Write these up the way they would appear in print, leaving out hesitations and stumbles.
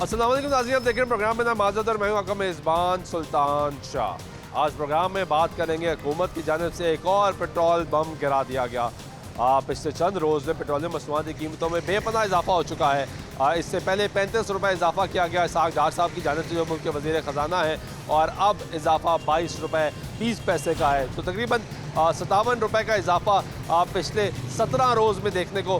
अस्सलाम वालेकुम नाज़रीन, आप देख रहे हैं प्रोग्राम में नाम आज़ाद और मैं हूं आपका मेज़बान सुल्तान शाह। आज प्रोग्राम में बात करेंगे हुकूमत की जानिब से एक और पेट्रोल बम गिरा दिया गया। पिछले चंद रोज़ में पेट्रोलियम मसनूआत की कीमतों में बेपनाह इजाफा हो चुका है। इससे पहले 35 रुपये इजाफा किया गया इसहाक डार साहब की जानिब से जो मुल्क के वज़ीर ख़जाना है, और अब इजाफा 22 रुपये 30 पैसे का है। तो तकरीबन 57 रुपये का इजाफा पिछले 17 रोज़ में देखने को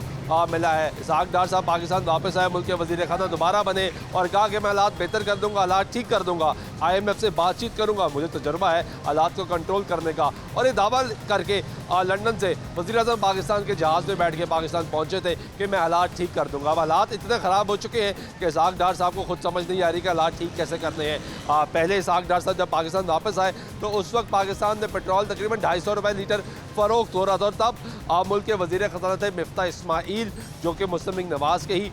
मिला है। इसहाक डार साहब पाकिस्तान वापस आए, मुल्क के वज़ीर ख़जाना दोबारा बने और कहा कि मैं हालात बेहतर कर दूँगा, हालात ठीक कर दूँगा, IMF से बातचीत करूँगा, मुझे तजुर्बा है हालात को कंट्रोल करने का। और ये दावा करके लंदन से वज़ीर-ए-आज़म पाकिस्तान के जहाज़ में बैठ के पाकिस्तान पहुँचे थे कि मैं हालात ठीक कर दूँगा। अब हालात इतने ख़राब हो चुके हैं कि इसहाक डार साहब को खुद समझ नहीं आ रही कि हालात ठीक कैसे करने हैं। पहले इसहाक डार साहब जब पाकिस्तान वापस आए तो उस वक्त पाकिस्तान में पेट्रोल तकरीबन 250 रुपये लीटर फ़रोख्त हो रहा था, और तब मुल्क के वज़ीर ख़जाना थे मिफ्ता इस्माइल, जो कि मुस्लिम लीग नवाज़ के ही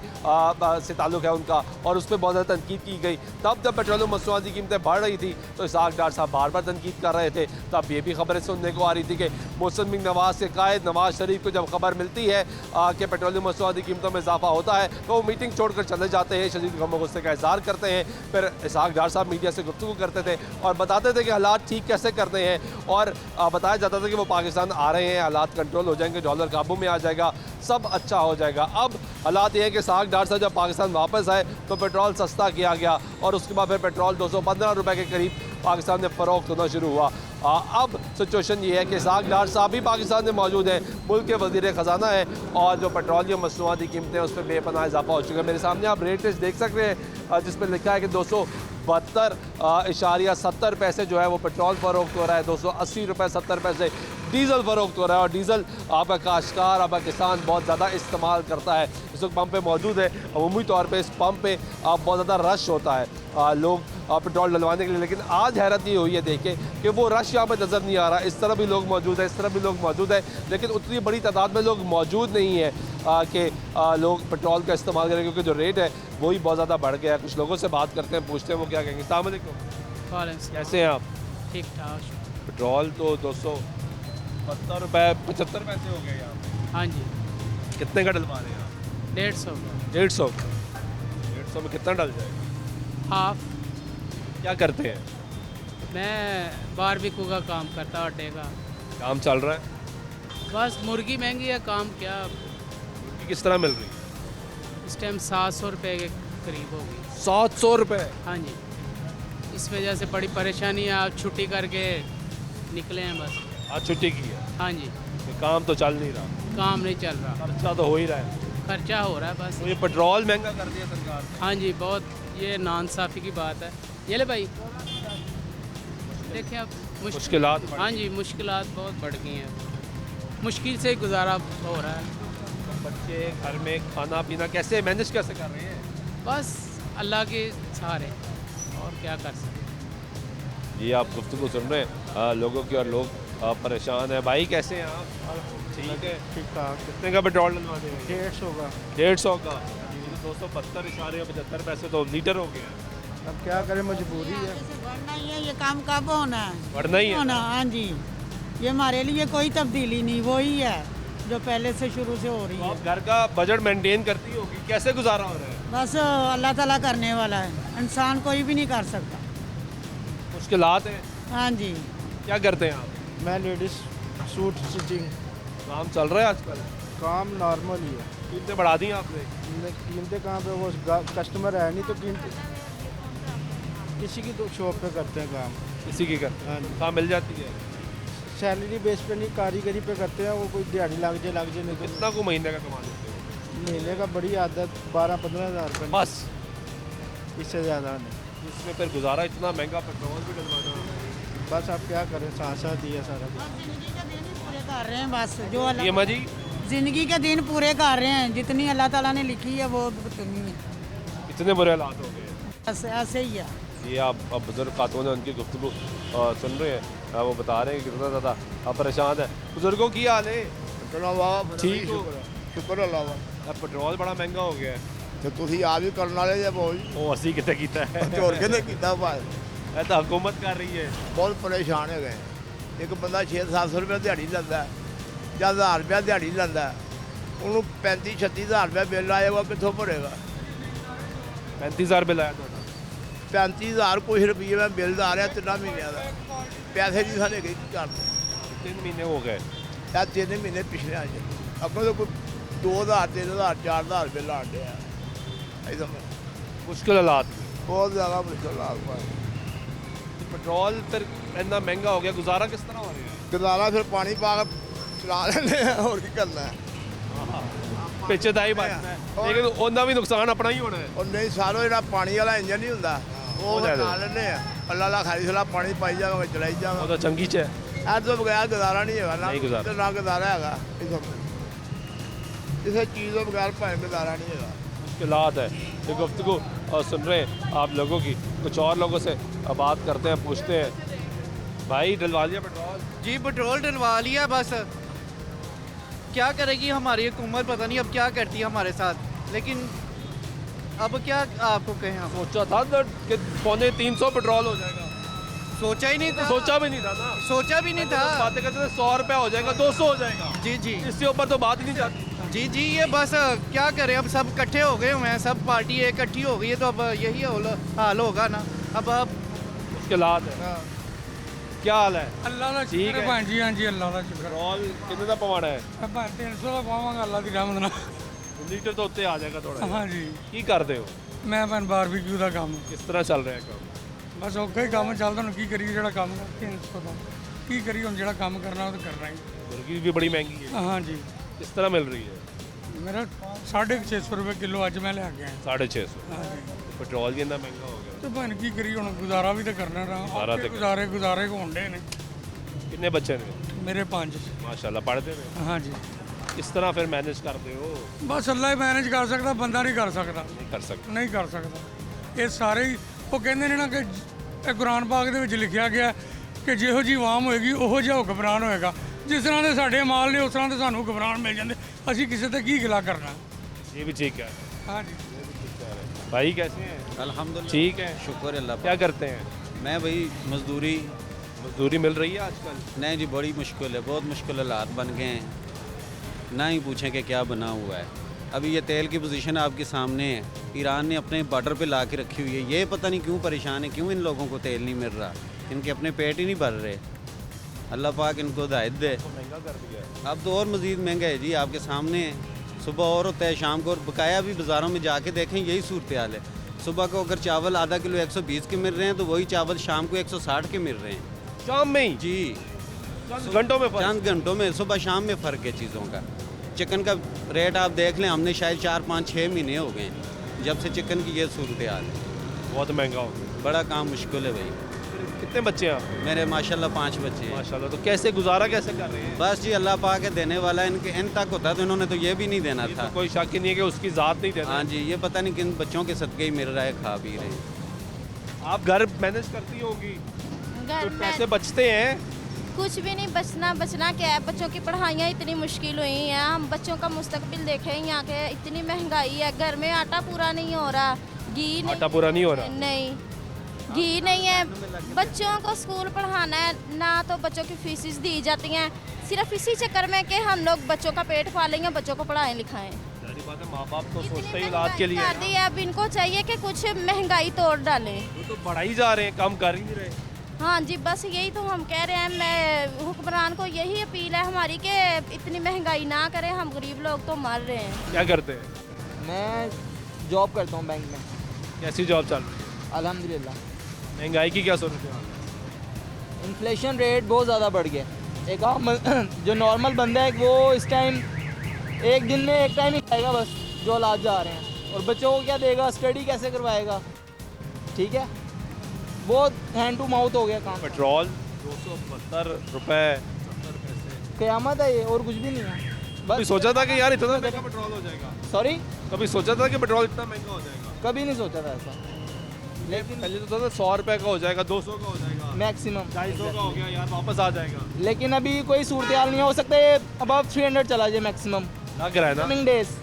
से ताल्लुक़ है उनका, और उस पर बहुत ज़्यादा तनकीद की गई। तब जब पेट्रोलियम मसनूआत की कीमतें बढ़ रही थी तो इसहाक डार साहब बार बार तनकीद कर रहे थे। तब ये भी खबरें सुनने को आ रही थी कि मुस्लिम लीग नवाज़ के कायद नवाज़ शरीफ को जब खबर मिलती है कि पेट्रोलियम मसनूआत की कीमतों में इजाफा होता है तो वो मीटिंग छोड़कर चले जाते हैं, शदीद गम और गुस्से का इज़हार करते हैं। फिर इसहाक डार साहब मीडिया से गुफ्तगू करते थे और बताते थे कि हालात ठीक कैसे करने हैं, और बताया जाता था कि वो पाकिस्तान आ रहे हैं, हालात कंट्रोल हो जाएंगे, डॉलर काबू में आ जाएगा, सब अच्छा हो जाएगा। अब हालात ये है कि इसहाक डार साहब जब पाकिस्तान वापस आए तो पेट्रोल सस्ता किया गया, और उसके बाद फिर पेट्रोल 215 रुपये के करीब पाकिस्तान में फ़रोख्त होना शुरू हुआ। अब सिचुएशन ये है कि इसहाक डार साहब भी पाकिस्तान में मौजूद हैं, मुल्क के वज़ीर ख़जाना है, और जो पेट्रोलियम मसनूआत की कीमतें हैं उस पर बेपनाह इजाफा हो चुका है। मेरे सामने आप रेट लिस्ट देख सकते हैं जिस पर लिखा है कि 272.70 पैसे जो है वो पेट्रोल फ़रोख्त हो रहा है, 280 रुपये 70 पैसे डीज़ल फ़रोख्त हो रहा है। और डीज़ल आपका काश्तकार, आपका किसान बहुत ज़्यादा इस्तेमाल करता है। इस वक्त पम्प पे मौजूद है, अमूमी तौर पे इस पम्प पे बहुत ज़्यादा रश होता है लोग पेट्रोल डलवाने के लिए, लेकिन आज हैरत ये हुई है देखे कि वो रश यहाँ पे नज़र नहीं आ रहा। इस तरह भी लोग मौजूद है, इस तरह भी लोग मौजूद है, लेकिन उतनी बड़ी तादाद में लोग मौजूद नहीं है कि लोग पेट्रोल का इस्तेमाल करें, क्योंकि जो रेट है वही बहुत ज़्यादा बढ़ गया है। कुछ लोगों से बात करते हैं, पूछते हैं वो क्या कहेंगे। अस्सलाम वालेकुम, कैसे हैं आप? ठीक ठाक। पेट्रोल तो 272 रुपये 75 पैसे हो गए यहाँ। हाँ जी, कितने का डलवा रहे हैं आप? 150 का 150 में कितना डल जाएगा? हाफ। क्या करते हैं? मैं बारबेक्यू का काम करता, अड्डे का। काम चल रहा है? बस मुर्गी महंगी है, काम क्या। किस तरह मिल रही है? इस टाइम 700 रुपये के करीब होगी। 700 रुपये? हाँ जी, इस वजह से बड़ी परेशानी है। आप छुट्टी करके निकले हैं बस। आज छुट्टी की है? हाँ जी, तो काम तो चल नहीं रहा, काम नहीं चल रहा, खर्चा तो हो ही रहा है। खर्चा हो रहा है बस। तो ये पेट्रोल महंगा कर दिया सरकार ने। हाँ जी, बहुत ये नाइंसाफ़ी की बात है। ये ले भाई, देखिए अब मुश्किलात बढ़ हाँ जी, मुश्किलात बहुत बढ़ गई हैं, मुश्किल से गुजारा हो रहा है। बच्चे घर में खाना पीना कैसे मैनेज कैसे कर रहे हैं? बस अल्लाह के सहारे, और क्या कर सकते। ये आप गुफ्तगू सुन रहे हैं लोगों की, और लोग परेशान हैं। भाई कैसे हैं आप? ठीक है, ठीक ठाक। कितने का पेट्रोल डलवा देंगे? 150 का। 150 का? 272.75 पैसे तो लीटर हो गया। अब क्या करें, मजबूरी है। बढ़ना ही है, ये काम कब होना है? बढ़ना ही है होना, हाँ जी। ये हमारे लिए कोई तब्दीली नहीं, वही है जो पहले से शुरू से हो रही तो है। आप घर का बजट मेंटेन करती होगी, कैसे गुजारा हो रहा है? बस अल्लाह ताला करने वाला है, इंसान कोई भी नहीं कर सकता। मुश्किलात है? हाँ जी। क्या करते हैं आप? मैं लेडीज़ सूट स्टिचिंग काम चल रहा है आजकल? काम नॉर्मल ही है। कीमतें बढ़ा दी आपने? कीमतें कहाँ पे, वो कस्टमर है नहीं तो कीमतें किसी की तो शॉप पे करते हैं काम। किसी की करते हाँ हैं? जी। कहाँ मिल जाती है? सैलरी बेस पे नहीं, कारीगरी पे करते हैं। वो कोई दिहाड़ी लग जाए नहीं तो कितना को महीने का कमा लेते हो? महीने का बड़ी आदत 12-15 हज़ार रुपये, बस? इससे ज़्यादा नहीं। इसमें फिर गुजारा इतना महंगा पेट्रोल भी डलवाना। बस आप क्या करें, सांसा दिया सारा कुछ। जिंदगी के दिन ही पूरे कर रहे हैं बस, जो ये अल्लाह माँ जी, जिंदगी के दिन पूरे कर रहे हैं, जितनी अल्लाह ताला ने लिखी है वो उतनी है। इतने बुरे हालात हो गए। बस ऐसे ही है। ये आप अब बुजुर्ग खातून है, उनकी गुफ्तगू सुन रहे हैं, वो बता रहे हैं कि कितना ज़्यादा परेशान है। बुजुर्गों की हाल है? ठीक हो? शुक्र अल्लाह दा। अब पेट्रोल बड़ा महंगा हो गया है। ਤੇ ਤੁਸੀਂ ਆ ਵੀ ਕਰਨ ਵਾਲੇ ਜੇ ਬਹੁਤ वो ਅਸੀਂ कितने कीता है? ਝੋਰ ਕੇ ਨੇ ਕੀਤਾ ਬਾਅਦ ਇਹ ਤਾਂ हुकूमत कर रही है। ਬਹੁਤ ਪਰੇਸ਼ਾਨ ਹੋ ਗਏ ਇੱਕ ਬੰਦਾ 6-700 ਰੁਪਏ ਦਿਹਾੜੀ ਲੈਂਦਾ ਜਾਂ 1000 ਰੁਪਏ ਦਿਹਾੜੀ ਲੈਂਦਾ ਉਹਨੂੰ 35-36 ਹਜ਼ਾਰ ਰੁਪਏ ਬਿੱਲ ਆਏਗਾ ਕਿੱਥੋਂ ਭਰੇਗਾ 35,000 बिल आया ਤੁਹਾਡਾ 35,000 ਕੁਛ ਰੁਪਏ ਮੈਂ ਬਿੱਲ ਆ ਰਿਹਾ 3 ਮਹੀਨਿਆਂ ਦਾ ਪੈਸੇ ਨਹੀਂ ਸਾਡੇ ਕੀ ਕਰਦੇ 3 महीने हो गए ਆ 3 ਮਹੀਨੇ ਪਿਛਲੇ ਆ ਜੀ ਅੱਗੋਂ ਤਾਂ ਕੋਈ 2,000 3,000 4,000 ਬਿੱਲ ਆਉਂਦੇ ਆ ਇਦਾਂ मुश्किल हालात ਬਹੁਤ ਜ਼ਿਆਦਾ ਮੁਸ਼ਕਲ ਆ ਗਿਆ पेट्रोल फिर इतना महंगा हो गया गुजारा किस तरह हो रहा है ਗੁਜ਼ਾਰਾ ਫਿਰ ਪਾਣੀ ਪਾ ਕੇ ਚਲਾ ਲੈਂਦੇ ਆ ਹੋਰ ਕੀ ਕਰਨਾ ਹੈ ਪਿੱਛੇ ਦਾ ਹੀ ਬਚਣਾ ਹੈ ਲੇਕਿਨ ਉਹਦਾ ਵੀ ਨੁਕਸਾਨ ਆਪਣਾ ਹੀ ਹੋਣਾ ਹੈ ਉਹ ਨਹੀਂ ਸਾਰੋ ਜਿਹੜਾ ਪਾਣੀ ਵਾਲਾ ਇੰਜਨ ਨਹੀਂ ਹੁੰਦਾ ਉਹ ਉਹ ਲੈ ਲਾ ਲੈਂਦੇ ਆ ਅੱਲਾ ਲਾ ਖਾਲੀ ਸਲਾ ਪਾਣੀ ਪਾਈ ਜਾਵਾਂਗੇ ਚਲਾਈ ਉਹ ਜਾਵਾਂਗੇ ਤਾਂ ਚੰਗੀ ਚ ਹੈ ਇਹ ਤੋਂ ਬਗੈਰ ਗੁਜ਼ਾਰਾ ਨਹੀਂ ਹੈਗਾ ਨਹੀਂ ਗੁਜ਼ਾਰਾ। ਤੇ ਨਾ ਗੁਜ਼ਾਰਾ ਹੈਗਾ इसे चीज़ के बगैर भाई गुजारा नहीं है मुश्किलात है ये गुफ्तगू सुन रहे हैं आप लोगों की कुछ और लोगों से बात करते हैं पूछते हैं भाई डलवा लिया पेट्रोल जी पेट्रोल डलवा लिया बस क्या करेगी हमारी हुकूमत पता नहीं अब क्या करती है हमारे साथ लेकिन अब क्या आपको कहें हम सोचा था ना कि 350 पेट्रोल हो जाएगा सोचा ही नहीं था सोचा भी नहीं था ना सोचा भी नहीं था बातें करते थे 100 रुपया हो जाएगा 200 हो जाएगा जी जी इससे ऊपर तो बात ही नहीं जाती जी जी ये बस क्या करें अब सब इकट्ठे हो गए हुए हैं सब पार्टी इकट्ठी हो गई है तो अब यही हाल होगा ना अब मुश्किलात है क्या हाल है ਅੱਲਾ ਦਾ ਠੀਕ ਸ਼ੁਕਰ ਹੈ। ਹੈ ਭੈਣ ਜੀ ਹਾਂਜੀ ਅੱਲਾ ਦਾ ਸ਼ੁਕਰ पेट्रोल कितने का पवाना है ਹੈ ਭੈਣ 300 ਦਾ ਪਾਵਾਂਗਾ ਅੱਲਾ ਦੀ ਰਹਿਮਤ ਨਾਲ लीटर तो उत्ते आ जाएगा थोड़ा ਹਾਂਜੀ की करते हो ਮੈਂ ਭੈਣ ਬਾਰਬੀਕਿਊ ਦਾ ਕੰਮ किस तरह चल रहा है काम ਬਸ ਔਖਾ ਹੀ ਕੰਮ ਚੱਲਦਾ ਹੁਣ ਕੀ ਕਰੀਏ ਜਿਹੜਾ ਕੰਮ ਕਰਦੇ 300 ਦਾ ਕੀ ਕਰੀਏ ਹੁਣ ਜਿਹੜਾ ਕੰਮ ਕਰਨਾ ਉਹ ਤਾਂ ਕਰਨਾ ਹੀ मुर्गी भी बड़ी महंगी है ਹਾਂਜੀ किस तरह मिल रही है ਮੇਰਾ 650 ਰੁਪਏ ਕਿਲੋ ਅੱਜ ਮੈਂ ਲੈ ਕੇ ਆਇਆ 650 ਹਾਂਜੀ पेट्रोल भी इतना महंगा हो गया ਤੇ ਭੈਣ ਕੀ ਕਰੀਏ ਹੁਣ ਗੁਜ਼ਾਰਾ ਵੀ ਤਾਂ ਕਰਨਾ ਗੁਜ਼ਾਰਾ ਰਹਾ ਤਾਂ ਗੁਜ਼ਾਰੇ ਹੋਣ ਡੇ ਨੇ कितने बच्चे ने ਮੇਰੇ 5 माशाल्लाह पढ़ते हैं ਹਾਂਜੀ किस तरह फिर मैनेज करते हो ਬਸ ਅੱਲਾ ਹੀ ਮੈਨੇਜ ਕਰ ਸਕਦਾ ਬੰਦਾ ਨਹੀਂ ਕਰ ਸਕਦਾ नहीं कर सकते ਨਹੀਂ ਕਰ ਸਕਦਾ ਇਹ ਸਾਰੇ ਹੀ ਉਹ ਕਹਿੰਦੇ ਨੇ ਨਾ ਕਿ ਇਹ ਕੁਰਾਨ ਪਾਕ ਦੇ ਵਿੱਚ ਲਿਖਿਆ ਗਿਆ ਕਿ ਜਿਹੋ ਜੀ ਆਵਾਮ ਹੋਏਗੀ ਉਹੋ ਜਿਹਾ ਹੁਕਮਰਾਨ ਹੋਏਗਾ ਜਿਸ ਤਰ੍ਹਾਂ ਦੇ ਸਾਡੇ ਮਾਲ ਨੇ ਉਸ ਤਰ੍ਹਾਂ ਦੇ ਸਾਨੂੰ ਹੁਕਮਰਾਨ ਮਿਲ ਜਾਂਦੇ ਅਸੀਂ ਕਿਸੇ ਤੇ ਕੀ ਗਿਲਾ ਕਰਨਾ ये भी ठीक है ਹਾਂਜੀ भाई कैसे हैं अल्हम्दुलिल्लाह ठीक है शुक्र है अल्लाह क्या करते हैं पाक। मैं भाई मजदूरी मजदूरी मिल रही है आजकल नहीं जी बड़ी मुश्किल है बहुत मुश्किल हालात बन गए हैं ना ही पूछें कि क्या बना हुआ है अभी ये तेल की पोजीशन आपके सामने है ईरान ने अपने बॉर्डर पे ला के रखी हुई है ये पता नहीं क्यों परेशान है क्यों इन लोगों को तेल नहीं मिल रहा इनके अपने पेट ही नहीं भर रहे अल्लाह पाक इनको हिदायत दे महंगा कर दिया है अब तो और मज़ीद महंगा है जी आपके सामने है सुबह और होता है शाम को और बकाया भी बाज़ारों में जाके देखें यही सूरत हाल है सुबह को अगर चावल आधा किलो 120 के मिल रहे हैं तो वही चावल शाम को 160 के मिल रहे हैं शाम में ही जी चंद घंटों में फर्क। चंद घंटों में सुबह शाम में फ़र्क है चीज़ों का चिकन का रेट आप देख लें हमने शायद 4 5 6 महीने हो गए हैं जब से चिकन की ये सूरत हाल है बहुत महंगा हो गया बड़ा काम मुश्किल है भाई फिर कितने बच्चे हैं आप मेरे माशाल्लाह 5 बच्चे हैं माशाल्लाह तो कैसे गुजारा कैसे कर रहे हैं बस जी अल्लाह पाक है देने वाला है इनके इन तक होता तो इन्होंने तो ये भी नहीं देना ये था तो कोई शक ही नहीं है कि उसकी ज़ात नहीं देना हाँ जी ये पता नहीं किन बच्चों के सदक़े ही मिल रहा है खा पी रहे हैं आप घर मैनेज करती होंगी घर तो में पैसे बचते हैं कुछ भी नहीं बचना क्या है बच्चों की पढ़ाइयाँ इतनी मुश्किल हुई हैं हम बच्चों का मुस्तकबिल देखें यहाँ के इतनी महंगाई है घर में आटा पूरा नहीं हो रहा घी नहीं आटा पूरा नहीं हो रहा नहीं घी नहीं है बच्चों को स्कूल पढ़ाना है ना तो बच्चों की फीसिस दी जाती हैं सिर्फ इसी चक्कर में कि हम लोग बच्चों का पेट पालेंगे बच्चों को पढ़ाएं लिखाएं सारी बात है माँ बाप तो इतनी सोचते ही औलाद के लिए महंगाई है कर दी है, अब इनको चाहिए कि कुछ महंगाई तोड़ डालें वो तो बढ़ाई जा रहे हैं काम कर ही नहीं रहे हाँ जी बस यही तो हम कह रहे हैं मैं हुक्मरान को यही अपील है हमारी कि इतनी महंगाई ना करें हम गरीब लोग तो मर रहे हैं क्या करते हैं मैं जॉब करता हूँ बैंक में कैसी जॉब चल रही है अल्हम्दुलिल्लाह महंगाई की क्या सूरत है इन्फ्लेशन रेट बहुत ज़्यादा बढ़ गया एक आम जो नॉर्मल बंदा है वो इस टाइम एक दिन में एक टाइम ही खाएगा बस जो हालात जा रहे हैं और बच्चों को क्या देगा स्टडी कैसे करवाएगा ठीक है बहुत हैंड टू माउथ हो गया काम पेट्रोल 272 रुपए 70 पैसे क़यामत है ये और कुछ भी नहीं है कभी बस सोचा था कि यार इतना महंगा पेट्रोल हो जाएगा सॉरी कभी सोचा था कि पेट्रोल इतना महंगा हो जाएगा कभी नहीं सोचा था ऐसा लेकिन पहले तो था 100 रुपए का हो जाएगा 200 का हो जाएगा मैक्सिमम 250 का हो गया यार वापस आ जाएगा लेकिन अभी कोई सूरत हाल नहीं है, हो सकता है अबव 300 चला जाए मैक्सिमम लग रहा है ना कमिंग डेज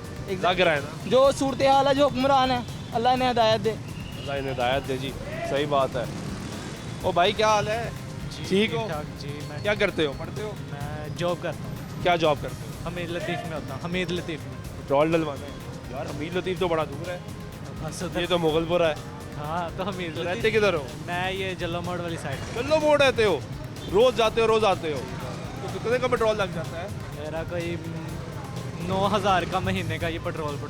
लग रहा है ना जो सूरत हाल है जो हुक्मरान है अल्लाह ने हिदायत दे अल्लाह ने हिदायत दे जी सही बात है ओ भाई क्या हाल है ठीक हो जी मैं क्या करते हो पढ़ते हो मैं जॉब करता हूँ क्या जॉब करते हो हमीद लतीफ़ में होता हूँ हमीद लतीफ़ में पेट्रोल डलवाना है यार हमीद लतीफ़ तो बड़ा दूर है ये तो मुगलपुरा है। हाँ तो हम तो रहते किधर हो? मैं ये जल्लो मोड़ वाली साइड चलो मोड़ रहते हो, रोज जाते हो, रोज आते हो, तो कितने का पेट्रोल लग जाता है? मेरा कोई 9,000 का महीने का ये पेट्रोल है।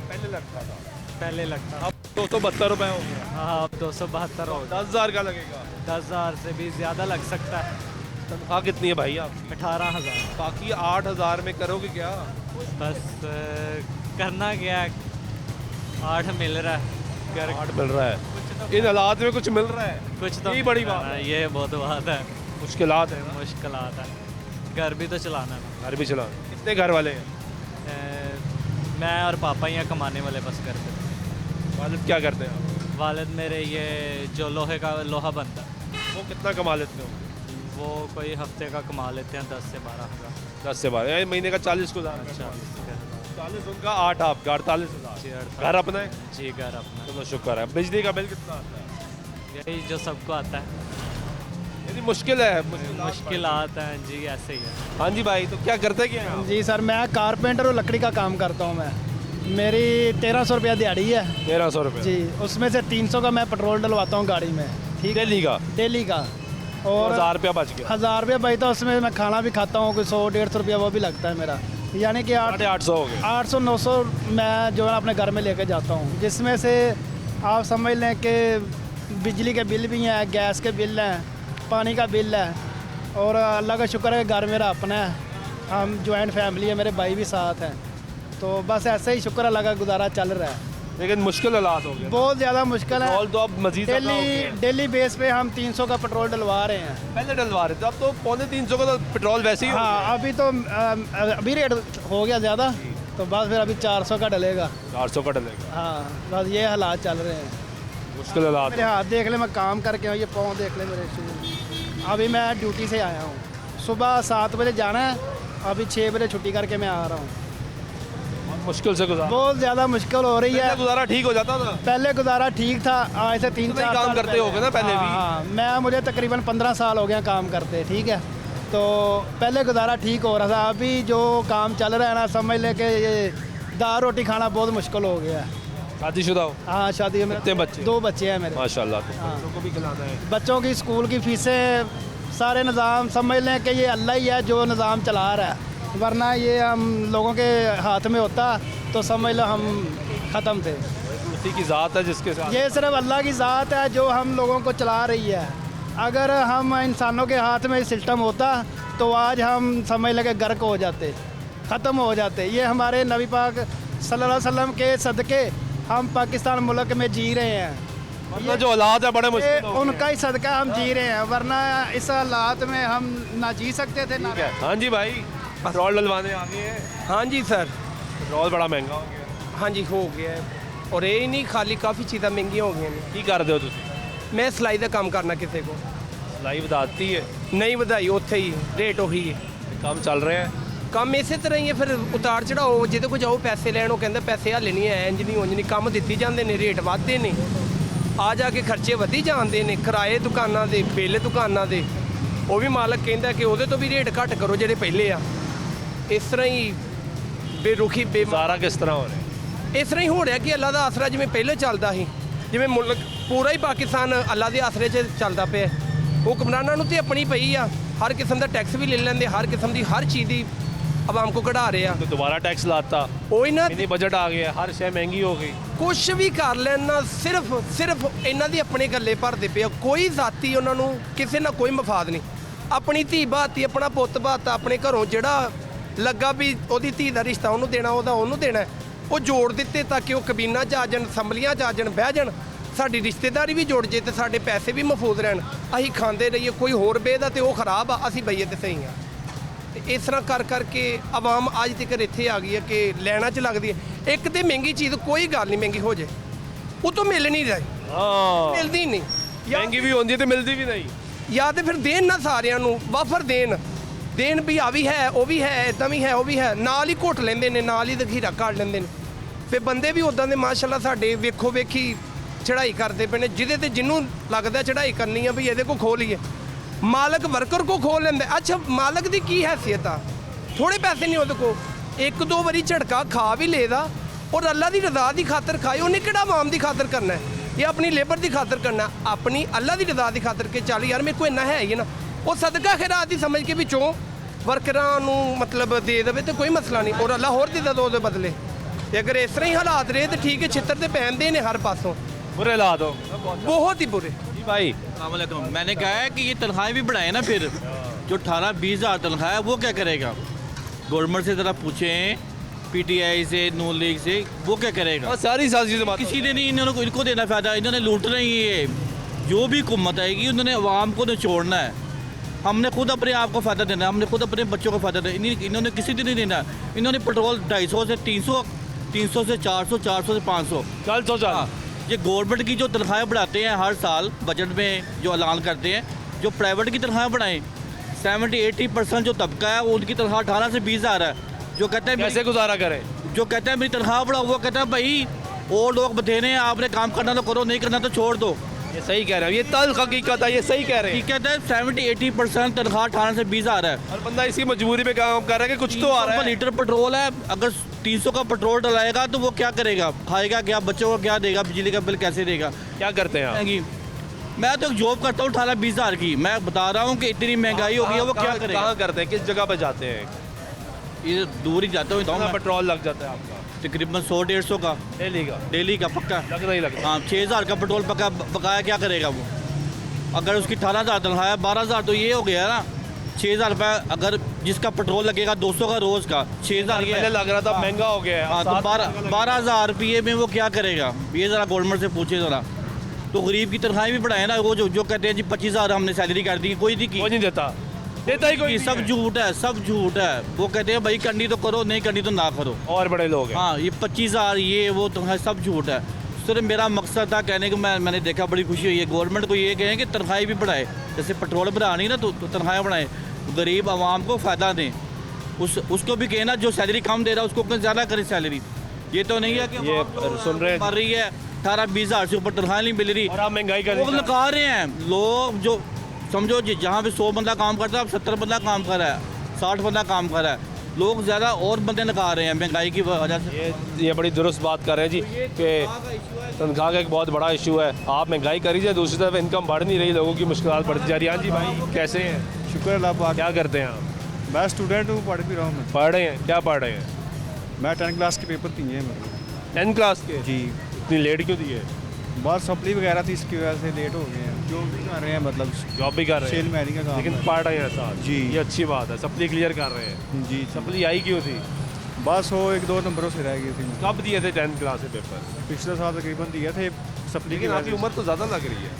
पहले लगता था, पहले लगता था। अब 272 रुपये हो गया। हाँ अब 272 हो गया। 10,000 का लगेगा। 10,000 से भी ज़्यादा लग सकता है। तनख्वाह कितनी है भाई आप? 18,000। बाकी 8,000 में करोगे क्या? बस करना क्या, 8 मिल रहा है। 8 मिल रहा है, इन हालात में कुछ मिल रहा है, कुछ तो यही बड़ी बात है। ये बहुत बात है, मुश्किलात है ना। मुश्किलात है। घर भी तो चलाना है। घर भी चला। कितने घर वाले हैं? मैं और पापा यहाँ कमाने वाले बस घर पे। वालिद क्या करते हैं आप? वालिद मेरे ये जो लोहा बनता है, वो कितना कमा लेते हो? वो कोई हफ्ते का कमा लेते हैं 10 से 12 हज़ार। 10 से 12, महीने का 40,000। 40 उनका, 8 आपका, 48,000। घर अपना है? जी घर अपना। चलो शुक्र है। बिजली का बिल कितना आता है? यही जो सबको आता है। यदि मुश्किल है, मुश्किलात हैं जी, ऐसे ही है। हाँ जी भाई, तो क्या करते क्या हैं? जी सर, मैं कारपेंटर और लकड़ी का काम करता हूँ। मैं मेरी 1,300 रुपया दिहाड़ी है। 1,300 रुपये जी, उसमें से 300 का मैं पेट्रोल डलवाता हूँ गाड़ी में। ठीक है, डेली का? डेली का। और 1,000 रुपया बच गया। 1,000 रुपया बचता, उसमें मैं खाना भी खाता हूँ, कोई 100-150 रुपया वो भी लगता है मेरा। यानी कि 850 हो गए। 800-900 मैं जो है अपने घर में लेके जाता हूँ, जिसमें से आप समझ लें कि बिजली के बिल भी हैं, गैस के बिल हैं, पानी का बिल है, और अल्लाह का शुक्र है घर मेरा अपना है। हम जॉइंट फैमिली है, मेरे भाई भी साथ हैं, तो बस ऐसे ही शुक्र अल्लाह का गुजारा चल रहा है। लेकिन मुश्किल हालात हो गए, बहुत ज़्यादा मुश्किल है। पेट्रोल तो अब मजीद डेली बेस पे हम 300 का पेट्रोल डलवा रहे हैं। पहले डलवा रहे थे, अब तो 250-300 का तो पेट्रोल वैसे ही हो हाँ, अभी तो अभी रेट हो गया ज़्यादा, तो बस फिर अभी 400 का डलेगा। 400 का डलेगा। हाँ, बस ये हालात चल रहे हैं। मुश्किल हालात। मेरे हाथ देख ले, मैं काम करके हूँ, ये पाँव देख ले मेरे शूज। अभी मैं ड्यूटी से आया हूँ, सुबह 7 बजे जाना है, अभी 6 बजे छुट्टी करके मैं आ रहा हूँ। मुश्किल से गुजारा, बहुत ज़्यादा मुश्किल हो रही है। गुजारा ठीक हो जाता था पहले, गुजारा ठीक था, आज से 3-4 काम करते होगे ना पहले भी? हाँ, मैं मुझे तकरीबन 15 साल हो गया काम करते, ठीक है। तो पहले गुजारा ठीक हो रहा था, अभी जो काम चल रहा है ना, समझ ले कि ये दाल रोटी खाना बहुत मुश्किल हो गया है। शादीशुदा हो? हाँ, शादी में। कितने बच्चे? 2 बच्चे हैं मेरे। माशाल्लाह। तो बच्चों को भी खिलाना है? बच्चों की स्कूल की फीसें, सारे निज़ाम समझ लें कि ये अल्लाह ही है जो निज़ाम चला रहा है, वरना ये हम लोगों के हाथ में होता तो समझ लो हम ख़त्म थे। उसी की ज़ात है जिसके साथ। ये सिर्फ अल्लाह की ज़ात है जो हम लोगों को चला रही है। अगर हम इंसानों के हाथ में सिस्टम होता तो आज हम समझ लगे गर्क हो जाते, ख़त्म हो जाते। ये हमारे नबी पाक सल्लल्लाहु अलैहि वसल्लम के सदक़े हम पाकिस्तान मुल्क में जी रहे हैं। वरना जो हालात है बड़े मुश्किल, उनका ही सदका हम जी रहे हैं, वरना इस हालात में हम ना जी सकते थे ना। हाँ जी भाई, पेट्रोल डलवाने आ गए हैं? हाँ जी सर। पेट्रोल बड़ा महंगा हो गया। हाँ जी हो गया है, और ये ही नहीं खाली काफ़ी चीज़ां महंगियां हो गई हैं। की कर दो तुम? मैं सिलाई का काम करना, किसी को सिलाई ਵਧਾਤੀ है? नहीं ਵਧਾਈ, ਉੱਥੇ ही रेट ਉਹੀ है। काम चल रहे हैं? ਕੰਮ ਇਸੇ ਤਰ੍ਹਾਂ ਹੀ ਹੈ, ਫਿਰ ਉਤਾਰ ਚੜਾਓ, ਜਿਹਦੇ ਕੋਲ ਜਾਓ ਪੈਸੇ ਲੈਣ, ਉਹ ਕਹਿੰਦਾ ਪੈਸੇ ਹਾਲੇ ਨਹੀਂ ਹੈ, ਇੰਜ ਨਹੀਂ ਉਂਝ ਨਹੀਂ, ਕੰਮ ਦਿੱਤੀ ਜਾਂਦੇ ਨੇ, ਰੇਟ ਵੱਧਦੇ ਨੇ, ਆ ਜਾ ਕੇ ਖਰਚੇ ਵਧੀ ਜਾਂਦੇ ਨੇ, ਕਿਰਾਏ ਦੁਕਾਨਾਂ ਦੇ, ਬਿੱਲ ਦੁਕਾਨਾਂ ਦੇ, ਉਹ ਵੀ ਮਾਲਕ ਕਹਿੰਦਾ ਕਿ ਉਹਦੇ ਤੋਂ ਵੀ ਰੇਟ ਘੱਟ ਕਰੋ ਜਿਹੜੇ ਪਹਿਲੇ ਆ। ਇਸ ਤਰ੍ਹਾਂ ਹੀ ਬੇਰੁਖੀ ਸਾਰਾ ਕਿਸ ਤਰ੍ਹਾਂ ਹੋ ਰਿਹਾ? ਇਸ ਤਰ੍ਹਾਂ ਹੀ ਹੋ ਰਿਹਾ ਕਿ ਅੱਲਾ ਦਾ ਆਸਰਾ ਜਿਵੇਂ ਪਹਿਲੇ ਚੱਲਦਾ ਸੀ, ਜਿਵੇਂ ਮੁਲਕ ਪੂਰਾ ਹੀ ਪਾਕਿਸਤਾਨ ਅੱਲਾ ਦੇ ਆਸਰੇ 'ਚ ਚੱਲਦਾ ਪਿਆ। ਹੁਕਮਰਾਨਾਂ ਨੂੰ ਤੇ ਆਪਣੀ ਪਈ ਆ, ਹਰ ਕਿਸਮ ਦਾ ਟੈਕਸ ਵੀ ਲੈ ਲੈਂਦੇ, ਹਰ ਕਿਸਮ ਦੀ ਹਰ ਚੀਜ਼ ਦੀ ਆਵਾਮ ਕੋ ਕਢਾ ਰਹੇ ਆ। तो दोबारा टैक्स लाता, ਉਹ ਇਹਨਾਂ इतनी बजट आ गया, हर शय महंगी हो गई। ਕੁਛ ਵੀ ਕਰ ਲੈਣਾ, ਸਿਰਫ ਇਹਨਾਂ ਦੀ ਆਪਣੇ ਗੱਲੇ ਭਰਦੇ ਪਏ ਆ। ਕੋਈ ਜ਼ਾਤੀ ਉਹਨਾਂ ਨੂੰ ਕਿਸੇ ਨਾਲ ਕੋਈ ਮਫਾਦ ਨਹੀਂ। ਆਪਣੀ ਧੀ ਬਾਤੀ, ਆਪਣਾ ਪੁੱਤ ਬਾਤਾ, ਆਪਣੇ ਘਰੋਂ ਜਿਹੜਾ ਲੱਗਾ ਵੀ ਉਹਦੀ ਧੀ ਦਾ ਰਿਸ਼ਤਾ ਉਹਨੂੰ ਦੇਣਾ, ਉਹਦਾ ਉਹਨੂੰ ਦੇਣਾ, ਉਹ ਜੋੜ ਦਿੱਤੇ ਤਾਂ ਕਿ ਉਹ ਕਬੀਨਾ 'ਚ ਆ ਜਾਣ, ਅਸੈਂਬਲੀਆਂ 'ਚ ਆ ਜਾਣ, ਬਹਿ ਜਾਣ, ਸਾਡੀ ਰਿਸ਼ਤੇਦਾਰੀ ਵੀ ਜੁੜ ਜੇ ਤੇ ਸਾਡੇ ਪੈਸੇ ਵੀ ਮਹਫੂਜ਼ ਰਹਿਣ, ਅਸੀਂ ਖਾਂਦੇ ਰਹੀਏ। ਕੋਈ ਹੋਰ ਬੇਦਾ ਤੇ ਉਹ ਖਰਾਬ ਆ, ਅਸੀਂ ਬਈਏ ਤੇ ਸਹੀ ਆ। ਤੇ ਇਸ ਤਰ੍ਹਾਂ ਕਰ ਕਰਕੇ ਆਵਾਮ ਅੱਜ ਤੱਕ ਇੱਥੇ ਆ ਗਈ ਹੈ ਕਿ ਲੈਣਾ 'ਚ ਲੱਗਦੀ ਹੈ। ਇੱਕ ਤੇ ਮਹਿੰਗੀ ਚੀਜ਼, ਕੋਈ ਗੱਲ ਨਹੀਂ ਮਹਿੰਗੀ ਹੋ ਜੇ, ਉਹ ਤੋਂ ਮਿਲ ਨਹੀਂ ਰਹੀ, हाँ, ਮਿਲਦੀ ਨਹੀਂ। महंगी भी होती है तो मिलती भी नहीं। ਜਾਂ ਤੇ ਫਿਰ ਦੇਣ ਨਾ ਸਾਰਿਆਂ ਨੂੰ, ਵਾਫਰ ਦੇਣ ਵੀ ਆ ਵੀ ਹੈ, ਉਹ ਵੀ ਹੈ, ਇਦਾਂ ਵੀ ਹੈ, ਉਹ ਵੀ ਹੈ, ਨਾਲ ਹੀ ਘੁੱਟ ਲੈਂਦੇ ਨੇ, ਨਾਲ ਹੀ ਦਖੀਰਾ ਕੱਢ ਲੈਂਦੇ ਨੇ। ਫਿਰ ਬੰਦੇ ਵੀ ਉਦਾਂ ਦੇ ਮਾਸ਼ਾਅੱਲਾ ਸਾਡੇ ਵੇਖੋ ਵੇਖੀ ਚੜ੍ਹਾਈ ਕਰਦੇ ਪਏ ਨੇ, ਜਿਹਦੇ ਤੇ ਜਿਹਨੂੰ ਲੱਗਦਾ ਚੜ੍ਹਾਈ ਕਰਨੀ ਆ ਵੀ ਇਹਦੇ ਕੋ ਖੋਹ ਲਈਏ, ਮਾਲਕ ਵਰਕਰ ਕੋ ਖੋਹ ਲੈਂਦਾ। ਅੱਛਾ, ਮਾਲਕ ਦੀ ਕੀ ਹੈਸੀਅਤ ਆ? ਥੋੜੇ ਪੈਸੇ ਨਹੀਂ ਉਹਦੇ ਕੋ, 1-2 ਵਾਰੀ ਝਟਕਾ ਖਾ ਵੀ ਲੇਦਾ और अल्लाह की रजा की खातर खाए, उन्हें किहड़ा आवाम की खातर करना है या अपनी लेबर की खातर करना, अपनी अल्लाह की रजा की खातर के चल यार मेरे को इन्ना है ही ना, वो सदका खैरात ही समझ के विचों वर्करां नूं मतलब दे देवे तो कोई मसला नहीं, और अल्लाह होर देदा दो बदले। ते अगर इस तरह ही हालात रहे तो ठीक है, छित्र तो पहनते हैं हर पासों, बुरे हालात हो, बहुत ही बुरे। जी भाई अस्सलामुअलैकुम। मैंने कहा है कि ये तनख्वाहें भी बढ़ाए ना, फिर जो 18-20 हज़ार तनख्वाह है वो क्या करेगा? गवर्नमेंट से ज़रा पूछें, पीटीआई से, नून लीग से, वो क्या करेगा? सारी साजिश किसी ने नहीं, इन्होंने इनको देना फ़ायदा, इन्होंने लूटना ही है। जो भी हुकूमत आएगी उन्होंने अवाम को निचोड़ना है। हमने खुद अपने आप को फ़ायदा देना है, हमने खुद अपने बच्चों को फ़ायदा देना है। इन्होंने किसी दिन नहीं देना। इन्होंने पेट्रोल 250 से 300, 300 से 400, 400 से 500 चल ये गवर्नमेंट की जो तनख्वाहें बढ़ाते हैं हर साल बजट में जो ऐलान करते हैं, जो प्राइवेट की तनख्वाहें बढ़ाएं, 70-80% जो तबका है उनकी तनख्वाह 18 से 20 हज़ार है। जो कहते हैं कैसे गुजारा करें, जो कहते हैं मेरी तनख्वाह बढ़ाओ, वो कहते हैं भाई और लोग बथेरे हैं, आपने काम करना तो करो, नहीं करना तो छोड़ दो। ये सही कह रहे हो, ये तल्ख हकीकत है, ये सही कह रहे हैं। हकीकत है 70-80% तनख्वाह 18 से 20 हज़ार है। और बंदा इसी मजबूरी में काम कर रहा है कि कुछ तो आ रहा है। लीटर पेट्रोल है, अगर 300 का पेट्रोल डलाएगा तो वो क्या करेगा? खाएगा क्या? बच्चों को क्या देगा? बिजली का बिल कैसे देगा? क्या करते हैं आप? मैं तो जॉब करता हूँ 18-20 हज़ार की। मैं बता रहा हूँ कि इतनी महंगाई हो गई है, वो क्या करेगा? कहाँ करते हैं, किस जगह पे जाते हैं? ये दूर ही जाता हूँ। पेट्रोल लग जाता है आपका तकरीबन 100-150 का डेली का पक्का लगना ही लगता। हाँ, 6 हज़ार का पेट्रोल पक्का बकाया, क्या करेगा वो? अगर उसकी 18 हज़ार तनख्वाह है, 12 हज़ार तो ये हो गया ना। 6 हज़ार रुपये अगर जिसका पेट्रोल लगेगा 200 का रोज़ का, 6 हज़ार ये लग रहा था, महंगा हो गया है। हाँ, तो 12 हज़ार रुपये में वो क्या करेगा? ये ज़रा गवर्नमेंट से पूछे ज़रा। तो गरीब की तनख्वाहें भी बढ़ाए ना। वो जो कहते हैं जी 25 हज़ार हमने सैलरी कर दी, कोई नहीं देता ही कोई, सब झूठ है, सब झूठ है। वो कहते हैं भाई करनी तो करो, नहीं करनी तो ना करो। और बड़े लोग हैं। हाँ, ये 25 हज़ार ये वो तो है, सब झूठ है। सिर्फ मेरा मकसद था कहने को, मैंने देखा बड़ी खुशी हुई है। गवर्नमेंट को ये कहें कि तनख्वाहें भी बढ़ाए, जैसे पेट्रोल बढ़ानी ना तो तनख्वाहें बढ़ाए, गरीब आवाम को फ़ायदा दें। उसको भी कहना जो सैलरी कम दे रहा है उसको कहीं ज़्यादा करे सैलरी। ये तो नहीं है कि ये सुन रहे मर रही है 18-20 हज़ार से ऊपर तनख्वाह नहीं मिल रही, और आप महंगाई कर लोग लगा रहे हैं। लोग जो समझो जी जहाँ पे 100 बंदा काम करता है, अब 70 बंदा काम कर रहा है, 60 बंदा काम कर रहा है। लोग ज़्यादा और बंदे लगा रहे हैं महंगाई की वजह से। ये बड़ी दुरुस्त बात कर रहे हैं जी कि तनख्वाह का एक बहुत बड़ा इशू है। आप महंगाई कर रही है, दूसरी तरफ इनकम बढ़ नहीं रही, लोगों की मुश्किलात बढ़ती जा रही है। हाँ जी भाई, कैसे हैं? शुक्र अल्लाह। क्या करते हैं आप? मैं स्टूडेंट हूँ, पढ़ भी रहा हूँ। पढ़ रहे हैं? क्या पढ़ रहे हैं? मैं 10 क्लास के पेपर दिए हैं मेरे। 10 क्लास के? जी। इतनी लेट क्यों दिए? बाहर सप्ली वगैरह थी, इसकी वजह से लेट हो गए हैं। जॉब भी कर रहे हैं, मतलब जॉब भी कर रहे हैं, सेल मैनेजिंग का काम, लेकिन पढ़ रहे हैं साथ। जी, ये अच्छी बात है। सप्ली क्लियर कर रहे हैं? जी। सप्ली आई क्यों थी? बस वो 1-2 नंबरों से रह गई थी। कब दिए थे 10 क्लास के पेपर? पिछले साल तकरीबन दिए थे सप्ली की। आपकी उम्र तो ज़्यादा लग रही है।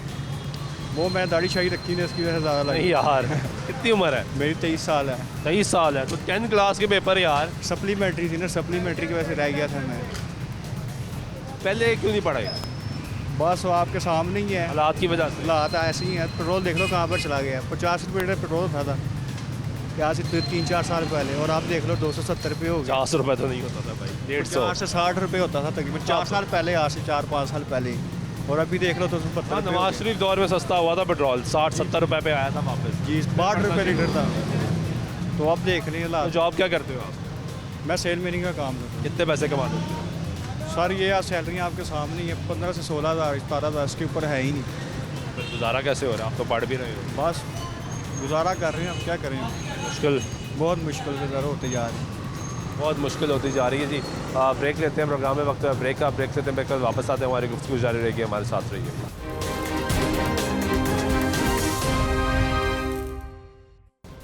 वो मैं दाढ़ी शाही रखी ने, इसकी वजह से ज़्यादा लगी। नहीं यार, कितनी उम्र है? मेरी 23 साल है। 23 साल है तो 10 क्लास के पेपर यार। सप्लीमेंट्री थी ना, सप्लीमेंट्री की वजह से रह गया था मैं। पहले क्यों नहीं पढ़ाई? बस वो आपके सामने ही है, हालात की वजह से। हालात ऐसे ही है। पेट्रोल देख लो कहाँ पर चला गया। 50 रुपये लीटर पेट्रोल था आज से 3-4 साल पहले, और आप देख लो 270 रुपये हो गए। 50 रुपये तो नहीं होता था भाई, 150 से 60 रुपये होता था तकरीबन 4 साल पहले, आज से 4-5 साल पहले। और अभी देख लो 270। नवाज शरीफ दौर में सस्ता हुआ था पेट्रोल, 60-70 रुपये पे आया था वापस। जी, 60 रुपये लीटर था। तो अब देख लें हालात। जॉब क्या करते हो आप? मैं सेल मैनेजिंग का काम करता हूँ। कितने पैसे कमाते हो? सर ये आज सैलरियाँ आपके सामने ही है, 15 से 16 हज़ार, 17 हज़ार, इसके ऊपर है ही नहीं। फिर गुजारा कैसे हो रहा है? आप तो पढ़ भी रहे हो। बस गुजारा कर रहे हैं, अब क्या करें। मुश्किल, बहुत मुश्किल से ज़रा होते जा रही है। बहुत मुश्किल होती जा रही है जी। ब्रेक लेते हैं, प्रोग्राम में वक्त है ब्रेक का। ब्रेक लेते हैं, ब्रेक कर वापस आते हैं। हमारी गुफ्तगू जारी रहेगी, हमारे साथ रहिए।